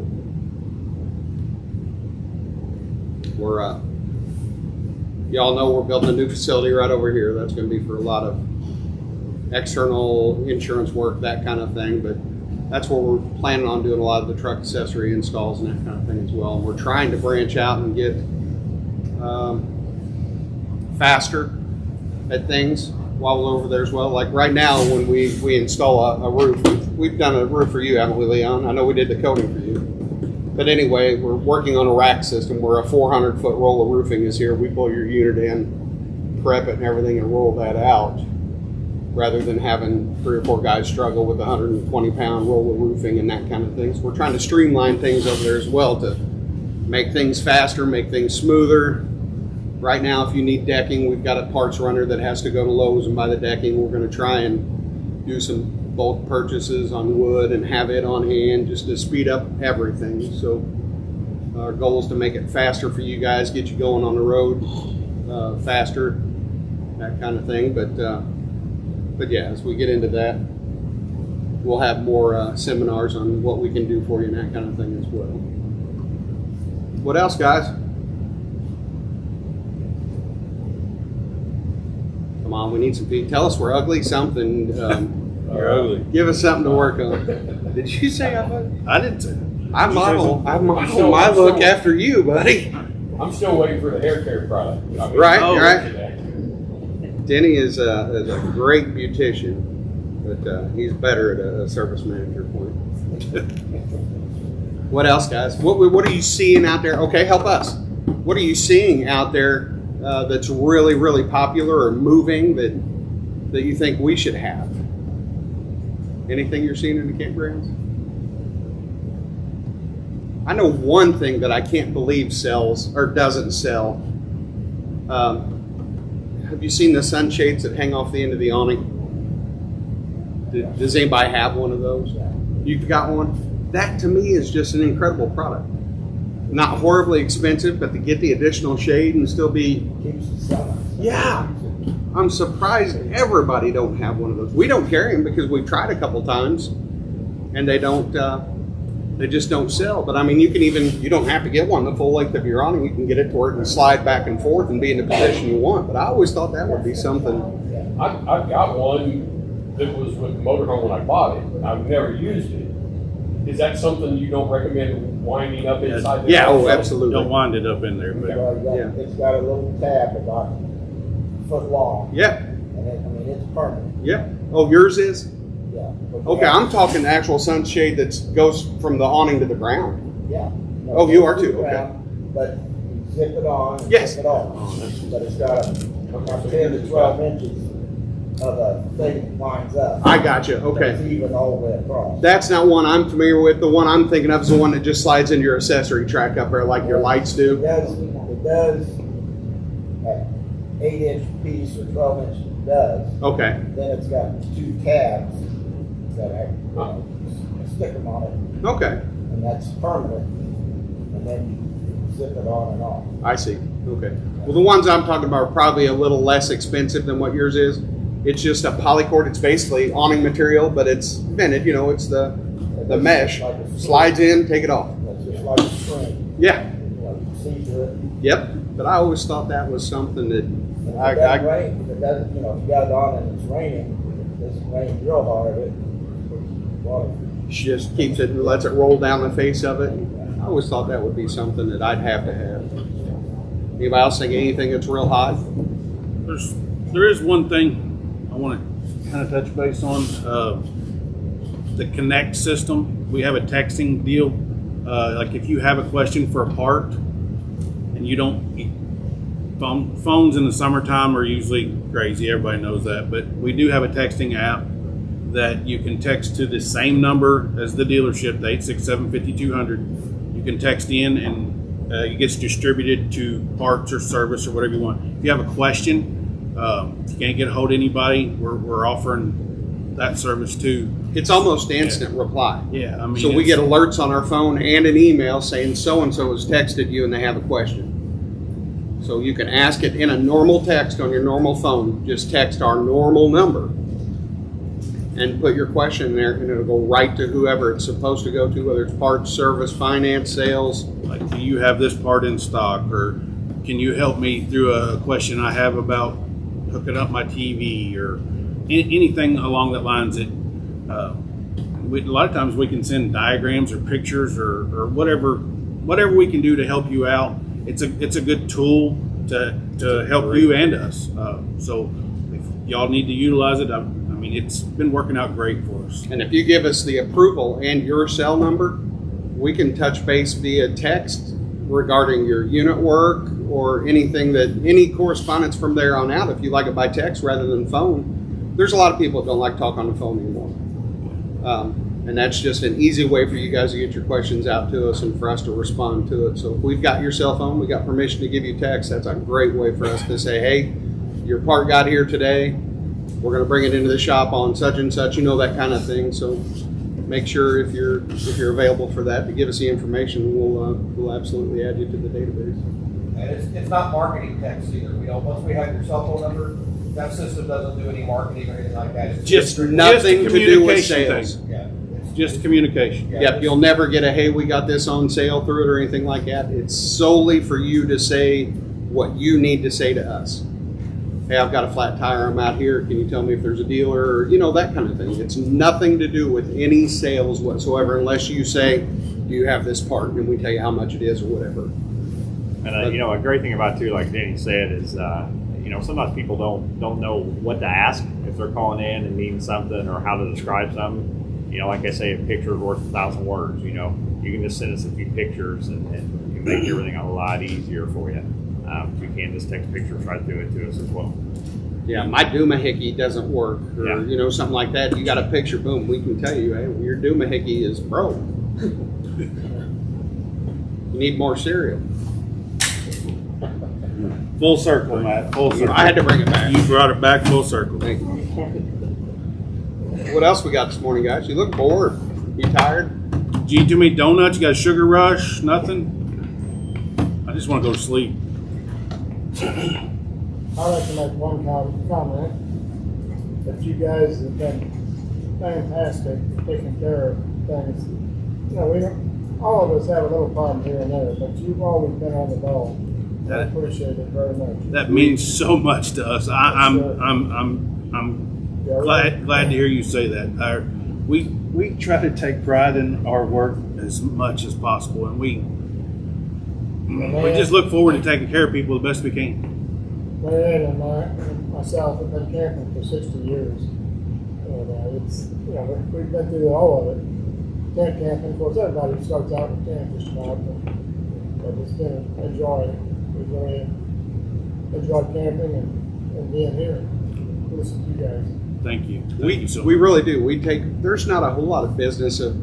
Y'all know we're building a new facility right over here. That's going to be for a lot of external insurance work, that kind of thing. But that's where we're planning on doing a lot of the truck accessory installs and that kind of thing as well. And we're trying to branch out and get faster at things while we're over there as well. Like right now, when we install a roof, we've done a roof for you, haven't we, Leon? I know we did the coating for you. But anyway, we're working on a rack system where a 400-foot roll of roofing is here. We pull your unit in, prep it and everything, and roll that out, rather than having 3 or 4 guys struggle with a 120-pound roll of roofing and that kind of thing. So we're trying to streamline things over there as well to make things faster, make things smoother. Right now, if you need decking, we've got a parts runner that has to go to Lowe's and buy the decking. We're going to try and do some bulk purchases on wood and have it on hand just to speed up everything. So our goal is to make it faster for you guys, get you going on the road. faster, that kind of thing. But yeah, as we get into that, we'll have more seminars on what we can do for you and that kind of thing as well. What else, guys? Come on, we need some feet. Tell us we're ugly, something. You're ugly. Give us something to work on. Did you say I'm ugly? I didn't say that. I model my look after you, buddy. I'm still waiting for the hair care product. I mean, Right, Oh. right. Denny is a great beautician, but he's better at a service manager point. What else, guys? What are you seeing out there? Okay, help us. What are you seeing out there that's really, really popular or moving that you think we should have? Anything you're seeing in the campgrounds? I know one thing that I can't believe sells or doesn't sell. Have you seen the sunshades that hang off the end of the awning? Does anybody have one of those? You've got one? That to me is just an incredible product. Not horribly expensive, but to get the additional shade and still be, Keeps the sun out. yeah. I'm surprised everybody don't have one of those. We don't carry them because we've tried a couple times and they don't, they just don't sell. But I mean, you don't have to get one the full length of your awning. You can get it to where it can slide back and forth and be in the position you want. But I always thought that would be something. I've got one that was with the motorhome when I bought it. I've never used it. Is that something you don't recommend winding up inside the Yeah, house? oh, absolutely. Don't wind it up in there, but Yeah. It's got a little tab about a foot long, Yeah, and it's permanent, yeah. Oh, yours is? yeah. But Okay, I'm talking actual sunshade that goes from the awning to the ground. Yeah. No, Oh, you are it's too, okay. ground, But you zip it on and Yes. zip it off. But it's got about 10 to 12 inches of a thing that winds up. I got you. It's Okay. even all the way across. That's not one I'm familiar with. The one I'm thinking of is the one that just slides into your accessory track up there like your lights It do. does at 8-inch piece or 12-inch does. Okay. Then it's got 2 tabs that have, stick them on it, Okay. and that's permanent. And then you zip it on and off. I see. Okay. Well, the ones I'm talking about are probably a little less expensive than what yours is. It's just a polycord. It's basically awning material, but it's vented. You know, it's the mesh. Like a- Slides in, take it off. It's just like a string. Yeah. Like see through it. Yep. But I always thought that was something that If it I doesn't rain, if it doesn't, if you got it on and it's raining, if it doesn't rain real hard, it water. just keeps it and lets it roll down the face of it. I always thought that would be something that I'd have to have. Anybody else think anything that's real hot? there is one thing I want to kind of touch base on. The Connect system. We have a texting deal. Like if you have a question for a part and you don't, phones in the summertime are usually crazy. Everybody knows that, but we do have a texting app that you can text to the same number as the dealership, the 867-5200. You can text in and it gets distributed to parts or service or whatever you want. If you have a question, if you can't get a hold of anybody, we're offering that service too. It's almost instant reply. Yeah, I mean, So we it's- get alerts on our phone and an email saying so-and-so has texted you and they have a question. So you can ask it in a normal text on your normal phone. Just text our normal number and put your question in there and it'll go right to whoever it's supposed to go to, whether it's parts, service, finance, sales. like, do you have this part in stock, or can you help me through a question I have about hooking up my TV, or anything along that lines. That a lot of times we can send diagrams or pictures or whatever we can do to help you out. It's a good tool to help you and us. So if y'all need to utilize it, I mean, it's been working out great for us. And if you give us the approval and your cell number, we can touch base via text regarding your unit work or anything any correspondence from there on out, if you like it by text rather than phone. There's a lot of people that don't like to talk on the phone anymore. And that's just an easy way for you guys to get your questions out to us and for us to respond to it. So if we've got your cell phone, we got permission to give you text, that's a great way for us to say, hey, your part got here today. We're going to bring it into the shop on such and such, that kind of thing. So make sure if you're available for that to give us the information. We'll absolutely add you to the database. And it's not marketing text either. We don't, once we have your cell phone number, that system doesn't do any marketing or anything like that. It's Just nothing a to do with communication sales. thing. Yeah. it's- Just communication. Yeah. Yep, you'll never get a, hey, we got this on sale through it or anything like that. It's solely for you to say what you need to say to us. Hey, I've got a flat tire, I'm out here, can you tell me if there's a dealer, or, you know, that kind of thing. It's nothing to do with any sales whatsoever unless you say, do you have this part? And we tell you how much it is or whatever. And you know, a great thing about too, like Danny said, is you know, sometimes people don't know what to ask if they're calling in and needing something or how to describe something. You know, like I say, a picture is worth 1,000 words. You know, you can just send us a few pictures and can make everything a lot easier for you. You can just text pictures right through it to us as well. Yeah, my doomahickey doesn't work, or Yeah. you know, something like that. You got a picture, boom, we can tell you, hey, your doomahickey is broke. You need more cereal. Full circle, Matt. Full circle. I had to bring it back. You brought it back full circle. Thank you. What else we got this morning, guys? You look bored. You tired? Did you eat too many donuts? You got a sugar rush? Nothing? I just want to go to sleep. I'd like to make one comment, that you guys have been fantastic taking care of things. You know, all of us have a little problem here and there, but you've always been on the ball. I That- appreciate it very much. That means so much to us. I'm Yeah, glad to hear you say that. We try to take pride in our work as much as possible, and we just look forward to taking care of people the best we can. Marianne and myself have been camping for 60 years. And it's, you know, we've been through all of it. Tent camping, of course, everybody starts out with camp just about, but it's been a joy. We've really enjoyed camping and being here. Listen to you guys. Thank you. Thank We you so we much. really do. There's not a whole lot of business of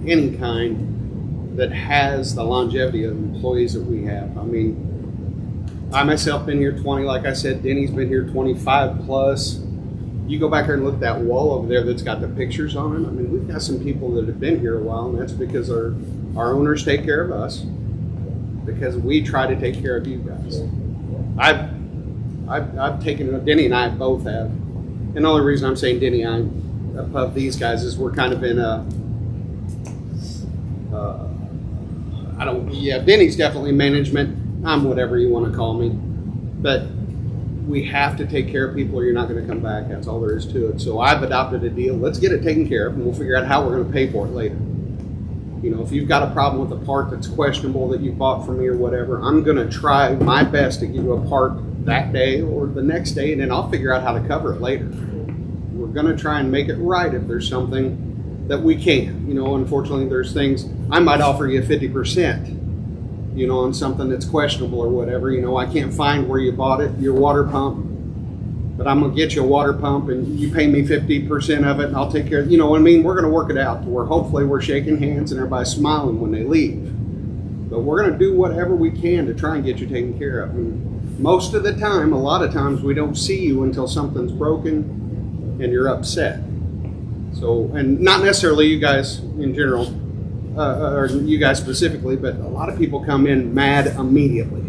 any kind that has the longevity of employees that we have. I mean, I myself been here 20, like I said, Denny's been here 25 plus. You go back there and look at that wall over there that's got the pictures on it. I mean, we've got some people that have been here a while, and that's because our owners take care of us, because we try to take care of you guys. I've taken, Denny and I both have. And the only reason I'm saying Denny and I above these guys is we're kind of in a, Denny's definitely management. I'm whatever you want to call me. But we have to take care of people or you're not going to come back. That's all there is to it. So I've adopted a deal. Let's get it taken care of and we'll figure out how we're going to pay for it later. You know, if you've got a problem with a part that's questionable that you bought from me or whatever, I'm going to try my best to give you a part that day or the next day, and then I'll figure out how to cover it later. We're going to try and make it right if there's something that we can. You know, unfortunately, there's things, I might offer you 50%, you know, on something that's questionable or whatever. You know, I can't find where you bought it, your water pump, but I'm going to get you a water pump and you pay me 50% of it and I'll take care of it. You know what I mean? We're going to work it out to where hopefully we're shaking hands and everybody's smiling when they leave. But we're going to do whatever we can to try and get you taken care of. And most of the time, a lot of times, we don't see you until something's broken and you're upset. So, and not necessarily you guys in general, or you guys specifically, but a lot of people come in mad immediately.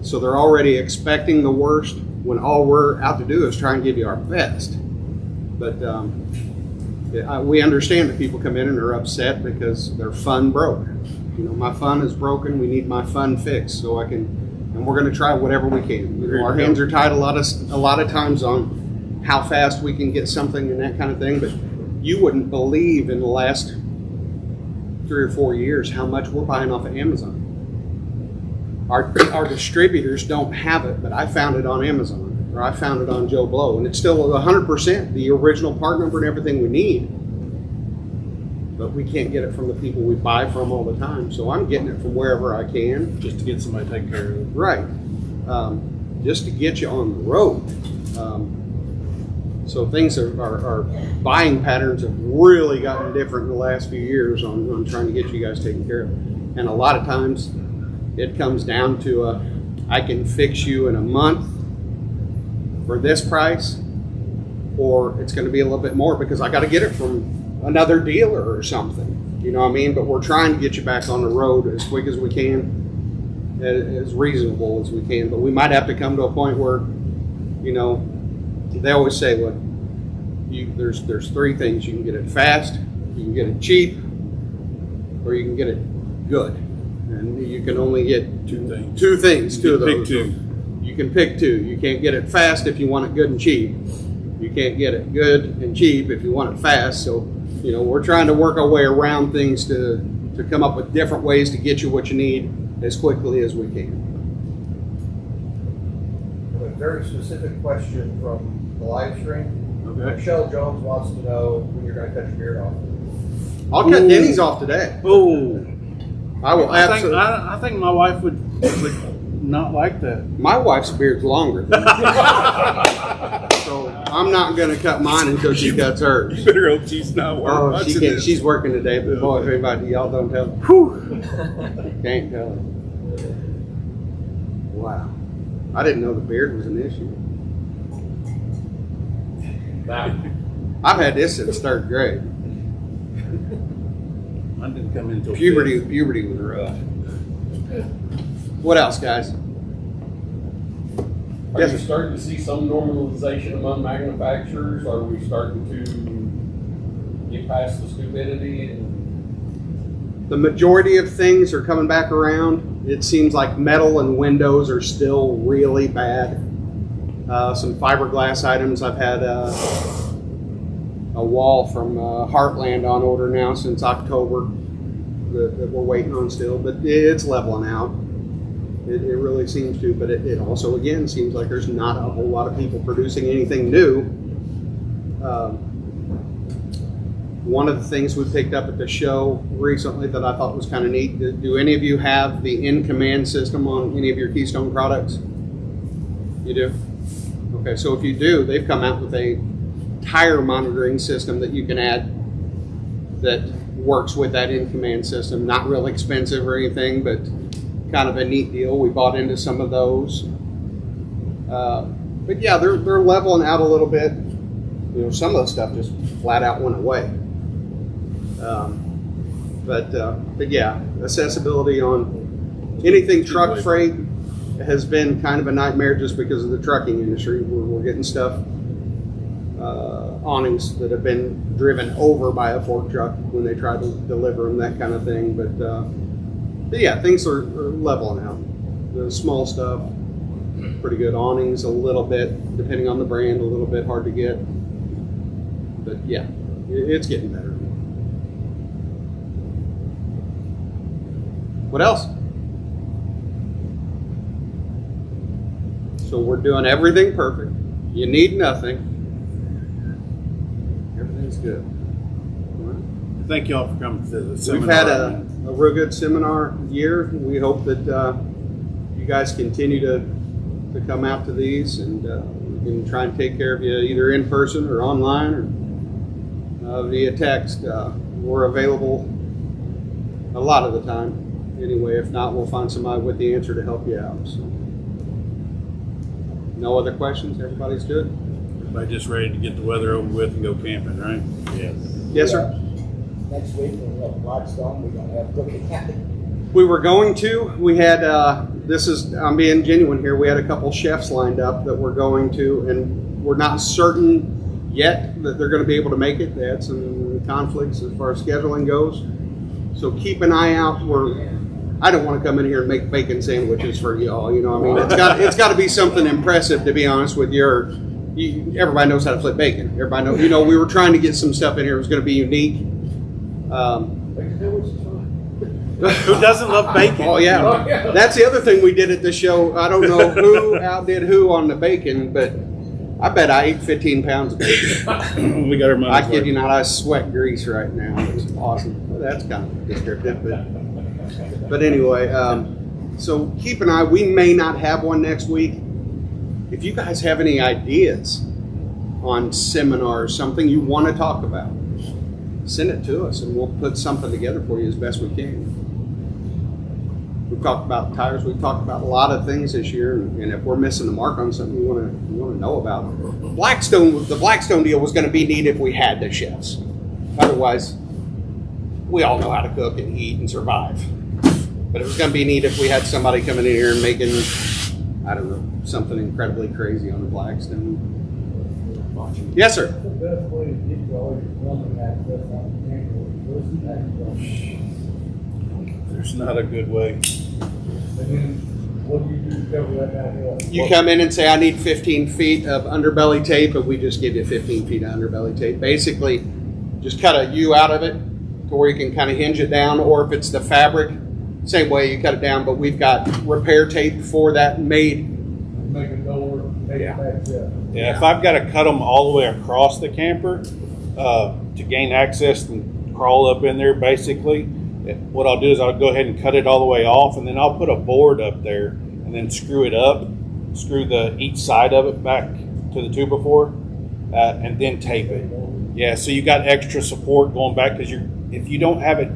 So they're already expecting the worst when all we're out to do is try and give you our best. But we understand that people come in and are upset because their fun broke. You know, my fun is broken. We need my fun fixed so I can, and we're going to try whatever we can. You know, our hands are tied a lot of times on how fast we can get something and that kind of thing. But you wouldn't believe in the last 3 or 4 years how much we're buying off of Amazon. Our distributors don't have it, but I found it on Amazon, or I found it on Joe Blow, and it's still 100% the original part number and everything we need. But we can't get it from the people we buy from all the time, so I'm getting it from wherever I can. Just to get somebody to take care of it. Right. Just to get you on the road. So things our buying patterns have really gotten different in the last few years on trying to get you guys taken care of. And a lot of times it comes down to I can fix you in a month for this price, or it's going to be a little bit more because I got to get it from another dealer or something. You know what I mean? But we're trying to get you back on the road as quick as we can. as reasonable as we can. But we might have to come to a point where, you know, they always say, look, there's three things. You can get it fast, you can get it cheap, or you can get it good. And you can only get two things, two of those. Pick two. You can pick two. You can't get it fast if you want it good and cheap. You can't get it good and cheap if you want it fast. So, you know, we're trying to work our way around things to come up with different ways to get you what you need as quickly as we can. A very specific question from the live stream. Okay. Michelle Jones wants to know when you're going to cut your beard off. I'll cut Denny's off today. Oh, I will absolutely. I think my wife would not like that. My wife's beard's longer than mine. So I'm not going to cut mine until she cuts hers. You better hope she's not Oh, watching she can't. this. She's working today, but boy, if anybody, y'all don't tell her. Whew. Can't tell her. Wow. I didn't know the beard was an issue. Now, I've had this since third grade. Mine didn't come until Puberty was rough. What else, guys? are Yes, you sir. starting to see some normalization among manufacturers? Are we starting to get past the stupidity? And The majority of things are coming back around. It seems like metal and windows are still really bad. Some fiberglass items. I've had a wall from Heartland on order now since October that we're waiting on still, but it's leveling out. It really seems to, but it also, again, seems like there's not a whole lot of people producing anything new. One of the things we picked up at the show recently that I thought was kind of neat, do any of you have the in-command system on any of your Keystone products? You do? Okay, so if you do, they've come out with a tire monitoring system that you can add that works with that in-command system. Not real expensive or anything, but kind of a neat deal. We bought into some of those. But yeah, they're leveling out a little bit. You know, some of the stuff just flat out went away. But yeah, accessibility on anything truck freight has been kind of a nightmare just because of the trucking industry. We're getting stuff, awnings that have been driven over by a fork truck when they try to deliver them, that kind of thing. But yeah, things are leveling out. The small stuff, pretty good. Awnings a little bit, depending on the brand, a little bit hard to get. But yeah, it's getting better. What else? So we're doing everything perfect. You need nothing. Everything's good. All right. Thank y'all for coming to the seminar. We've had a real good seminar year. We hope that you guys continue to come out to these, and we can try and take care of you either in person or online or via text. We're available a lot of the time. Anyway, if not, we'll find somebody with the answer to help you out. So. No other questions? Everybody's good? Everybody just ready to get the weather over with and go camping, right? Yes. Yes, sir. Next week, we'll have Blackstone, we're gonna have cookie cabin. We were going to. We had, I'm being genuine here, we had a couple chefs lined up that we're going to, and we're not certain yet that they're going to be able to make it. They had some conflicts as far as scheduling goes. So keep an eye out. I don't want to come in here and make bacon sandwiches for y'all. You know, I mean, it's got to be something impressive, to be honest with you. Everybody knows how to flip bacon. Everybody knows. You know, we were trying to get some stuff in here that was going to be unique. Who doesn't love bacon? Oh yeah, that's the other thing we did at the show. I don't know who outdid who on the bacon, but I bet I ate 15 pounds of bacon. We got our money. I kid you not, I sweat grease right now. It's awesome. Well, that's kind of descriptive, but anyway, so keep an eye. We may not have one next week. If you guys have any ideas on seminars, something you want to talk about, send it to us and we'll put something together for you as best we can. We've talked about tires. We've talked about a lot of things this year, and if we're missing the mark on something you want to know about, the Blackstone deal was going to be neat if we had the chefs. Otherwise, we all know how to cook and eat and survive. But it was gonna be neat if we had somebody coming in here and making, I don't know, something incredibly crazy on the Blackstone. Yes, sir. What's the best way to get to all your plumbing access on the camper? Where's the access? There's not a good way. And then what do you do to cover that downhill? You come in and say, I need 15 feet of underbelly tape, and we just give you 15 feet of underbelly tape. Basically, just cut a U out of it to where you can kind of hinge it down, or if it's the fabric, same way you cut it down, but we've got repair tape for that made. Make a door, make it back up. Yeah, if I've got to cut them all the way across the camper to gain access and crawl up in there, basically, what I'll do is I'll go ahead and cut it all the way off, and then I'll put a board up there and then screw it up, screw each side of it back to the 2x4, and then tape it. Yeah, so you got extra support going back, because if you don't have it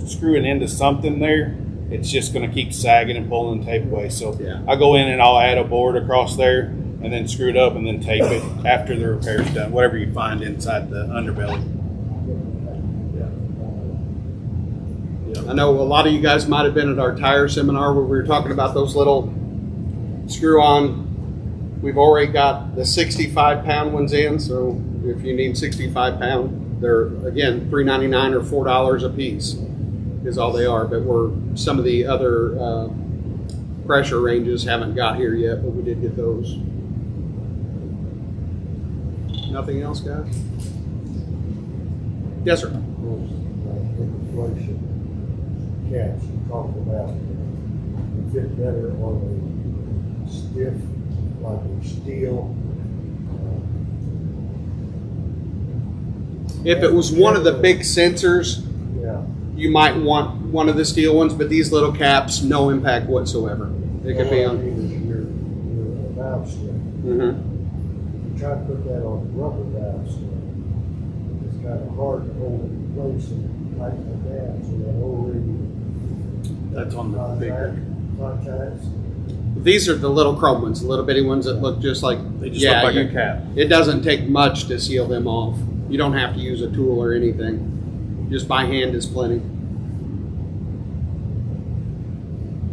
screwing into something there, it's just going to keep sagging and pulling the tape away. So Yeah. I'll go in and I'll add a board across there and then screw it up and then tape it after the repair's done, whatever you find inside the underbelly. I know a lot of you guys might have been at our tire seminar where we were talking about those little screw-on. We've already got the 65-pound ones in, so if you need 65-pound, they're, again, $3.99 or $4 a piece is all they are. But some of the other pressure ranges haven't got here yet, but we did get those. Nothing else, guys? Yes, sir. Inflation caps you talked about, you fit better on a stiff, like a steel. If it was one of the big sensors, Yeah. you might want one of the steel ones, but these little caps, no impact whatsoever. It could be All I on. mean is your valve strip. Mhm. You try to put that on rubber valve strip. It's kind of hard to hold it in place and tighten it down, so that O-ring That's on the bigger. contacts. These are the little chrome ones, the little bitty ones that look just like. They just look like a cap. It doesn't take much to seal them off. You don't have to use a tool or anything. Just by hand is plenty.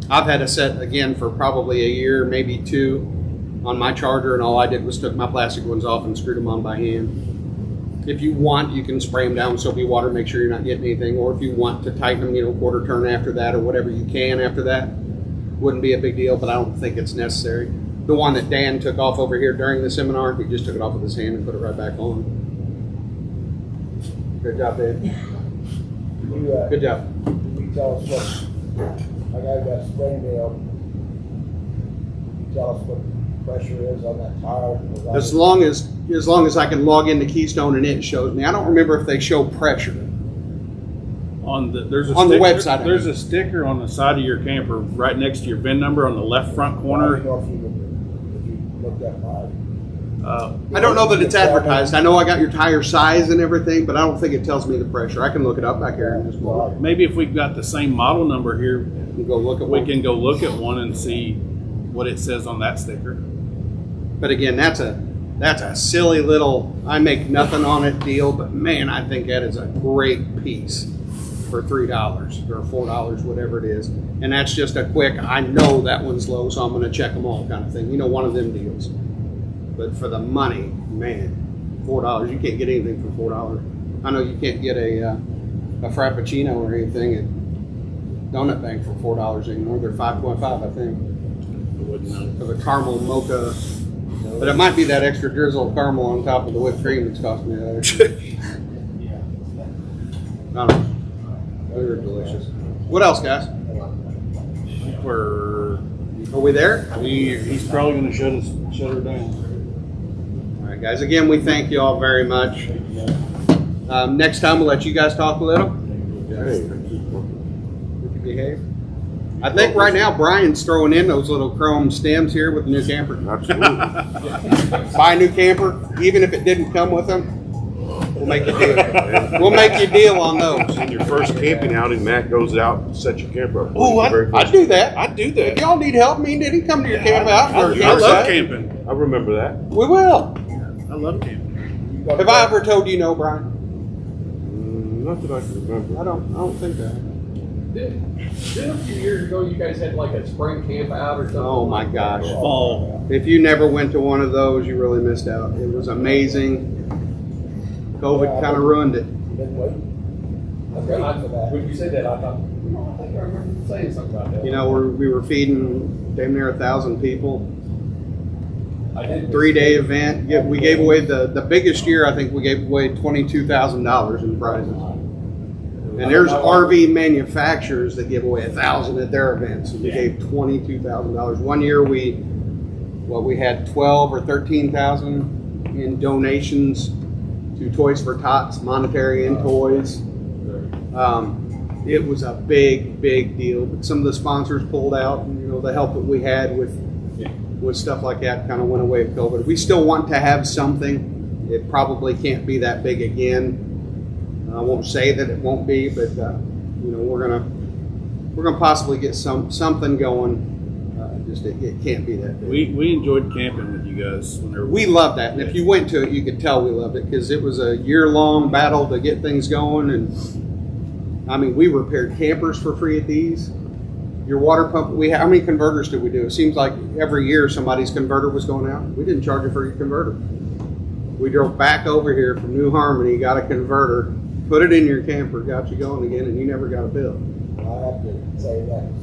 I've had a set again for probably a year, maybe two, on my Charger, and all I did was took my plastic ones off and screwed them on by hand. If you want, you can spray them down with soapy water, make sure you're not getting anything, or if you want to tighten them, quarter turn after that, or whatever you can after that. Wouldn't be a big deal, but I don't think it's necessary. The one that Dan took off over here during the seminar, he just took it off with his hand and put it right back on. Good job, Dan. Good job. You tell us what, like I got Springdale, you tell us what pressure is on that tire? As long as I can log into Keystone and it shows me. I don't remember if they show pressure. There's a On the sticker, website. There's a sticker on the side of your camper right next to your VIN number on the left front I corner. don't know if you looked at mine. I don't know that it's advertised. I know I got your tire size and everything, but I don't think it tells me the pressure. I can look it up back here and just Right. Maybe if we've got the same model number here, go look at we one. can go look at one and see what it says on that sticker. But again, that's a silly little I make nothing on it deal, but man, I think that is a great piece for $3 or $4, whatever it is. And that's just a quick, I know that one's low, so I'm going to check them all kind of thing. One of them deals. But for the money, man, $4, you can't get anything for $4. I know you can't get a Frappuccino or anything at Donut Bank for $4 anymore. They're 5.5, I think. For the caramel mocha. But it might be that extra drizzle of caramel on top of the whipped cream that's costing me that extra. I don't know. They're delicious. What else, guys? Are we there? He's probably going to shut her down. All right, guys. Again, we thank you all very much. Next time, we'll let you guys talk a little. Hey, We can behave. I think right now Brian's throwing in those little chrome stems here with the new camper. absolutely. Buy a new camper, even if it didn't come with them. We'll make you deal. We'll make you a deal on those. And your first camping outing, Matt goes out and sets your camper up. Oh, I'd do that. I'd do If that. y'all need help, me and Diddy come to your camp out. I love camping. I remember that. We will. I love camping. Have I ever told you no, Brian? Not that I can remember. I don't think that. Didn't a few years ago you guys had like a spring camp out or something? Oh my like gosh. that? Fall. If you never went to one of those, you really missed out. It was amazing. COVID kind of ruined it. Been waiting. Okay, when you said that, I thought, I think I remember saying something about that. You know, we were feeding damn near 1,000 people. I did. 3-day event. We gave away the biggest year. I think we gave away $22,000 in prizes. And there's RV manufacturers that give away 1,000 at their events. We gave $22,000. One year we had 12 or 13,000 in donations to Toys for Tots, monetary and toys. It was a big deal. But some of the sponsors pulled out. And, you know, the help that we had with stuff like that kind of went away with COVID. We still want to have something. It probably can't be that big again. I won't say that it won't be, but you know, we're gonna possibly get something going. Just it can't be that big. We enjoyed camping with you guys whenever We loved that, and if you went to it, you could tell we loved it because it was a year-long battle to get things going. And I mean, we repaired campers for free at these. Your water pump, how many converters did we do? It seems like every year somebody's converter was going out. We didn't charge you for your converter. We drove back over here from New Harmony, got a converter, put it in your camper, got you going again, and you never got a bill. I have to say that was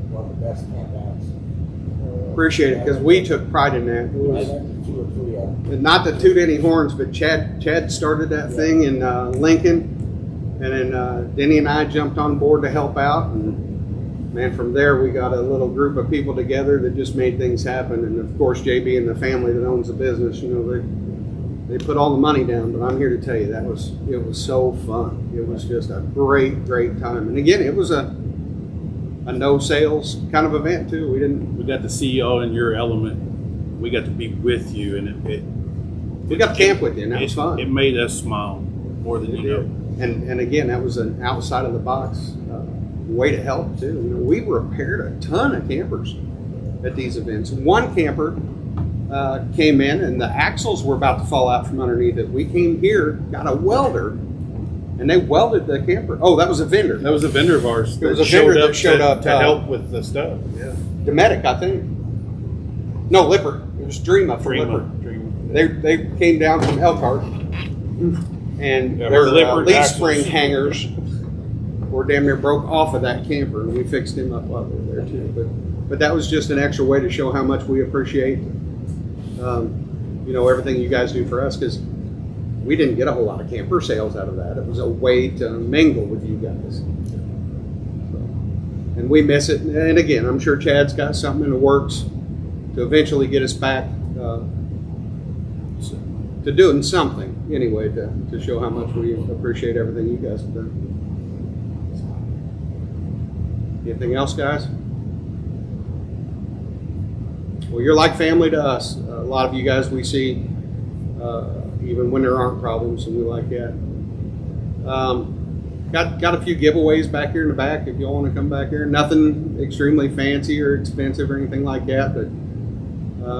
one of the best campouts. Appreciate it, because we took pride in that. It We was, went to 2 or 3 of them. and not to toot any horns, but Chad started that thing in Lincoln, and then Denny and I jumped on board to help out, and man, from there we got a little group of people together that just made things happen. And of course, JB and the family that owns the business, you know, they put all the money down. But I'm here to tell you it was so fun. It was just a great time. And again, it was a no sales kind of event too. we got to see y'all in your element. We got to be with you, and We got to camp with you, and that was fun. It made us smile more than It you know. did. And again, that was an outside of the box way to help too. You know, we repaired a ton of campers at these events. One camper came in, and the axles were about to fall out from underneath it. We came here, got a welder, and they welded the camper. Oh, that was a vendor. That was a vendor of ours. It was a vendor that showed up to help with the stuff. Yeah. Dometic, I think. No, Lippert. It was Dreama from Lippert. They came down from Elkhart, and Yeah, their Lippert leaf axles. spring hangers were damn near broke off of that camper, and we fixed him up while they were there too. But that was just an extra way to show how much we appreciate, you know, everything you guys do for us, because we didn't get a whole lot of camper sales out of that. It was a way to mingle with you guys. So, and we miss it. And again, I'm sure Chad's got something in the works to eventually get us back to doing something anyway to show how much we appreciate everything you guys have done. Anything else, guys? Well, you're like family to us. A lot of you guys we see even when there aren't problems, and we like that. Got a few giveaways back here in the back if y'all want to come back here. Nothing extremely fancy or expensive or anything like that, but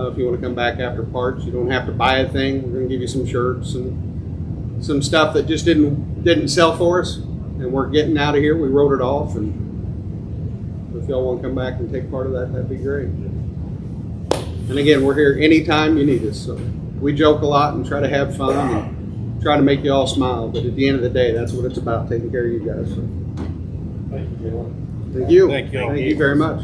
if you want to come back after parts, you don't have to buy a thing. We're going to give you some shirts and some stuff that just didn't sell for us, and we're getting out of here. We wrote it off, and if y'all want to come back and take part of that, that'd be great. And again, we're here anytime you need us. So we joke a lot and try to have fun and try to make you all smile. But at the end of the day, that's what it's about, taking care of you guys. So, Thank you, gentlemen. thank you. Thank you. Thank you very much.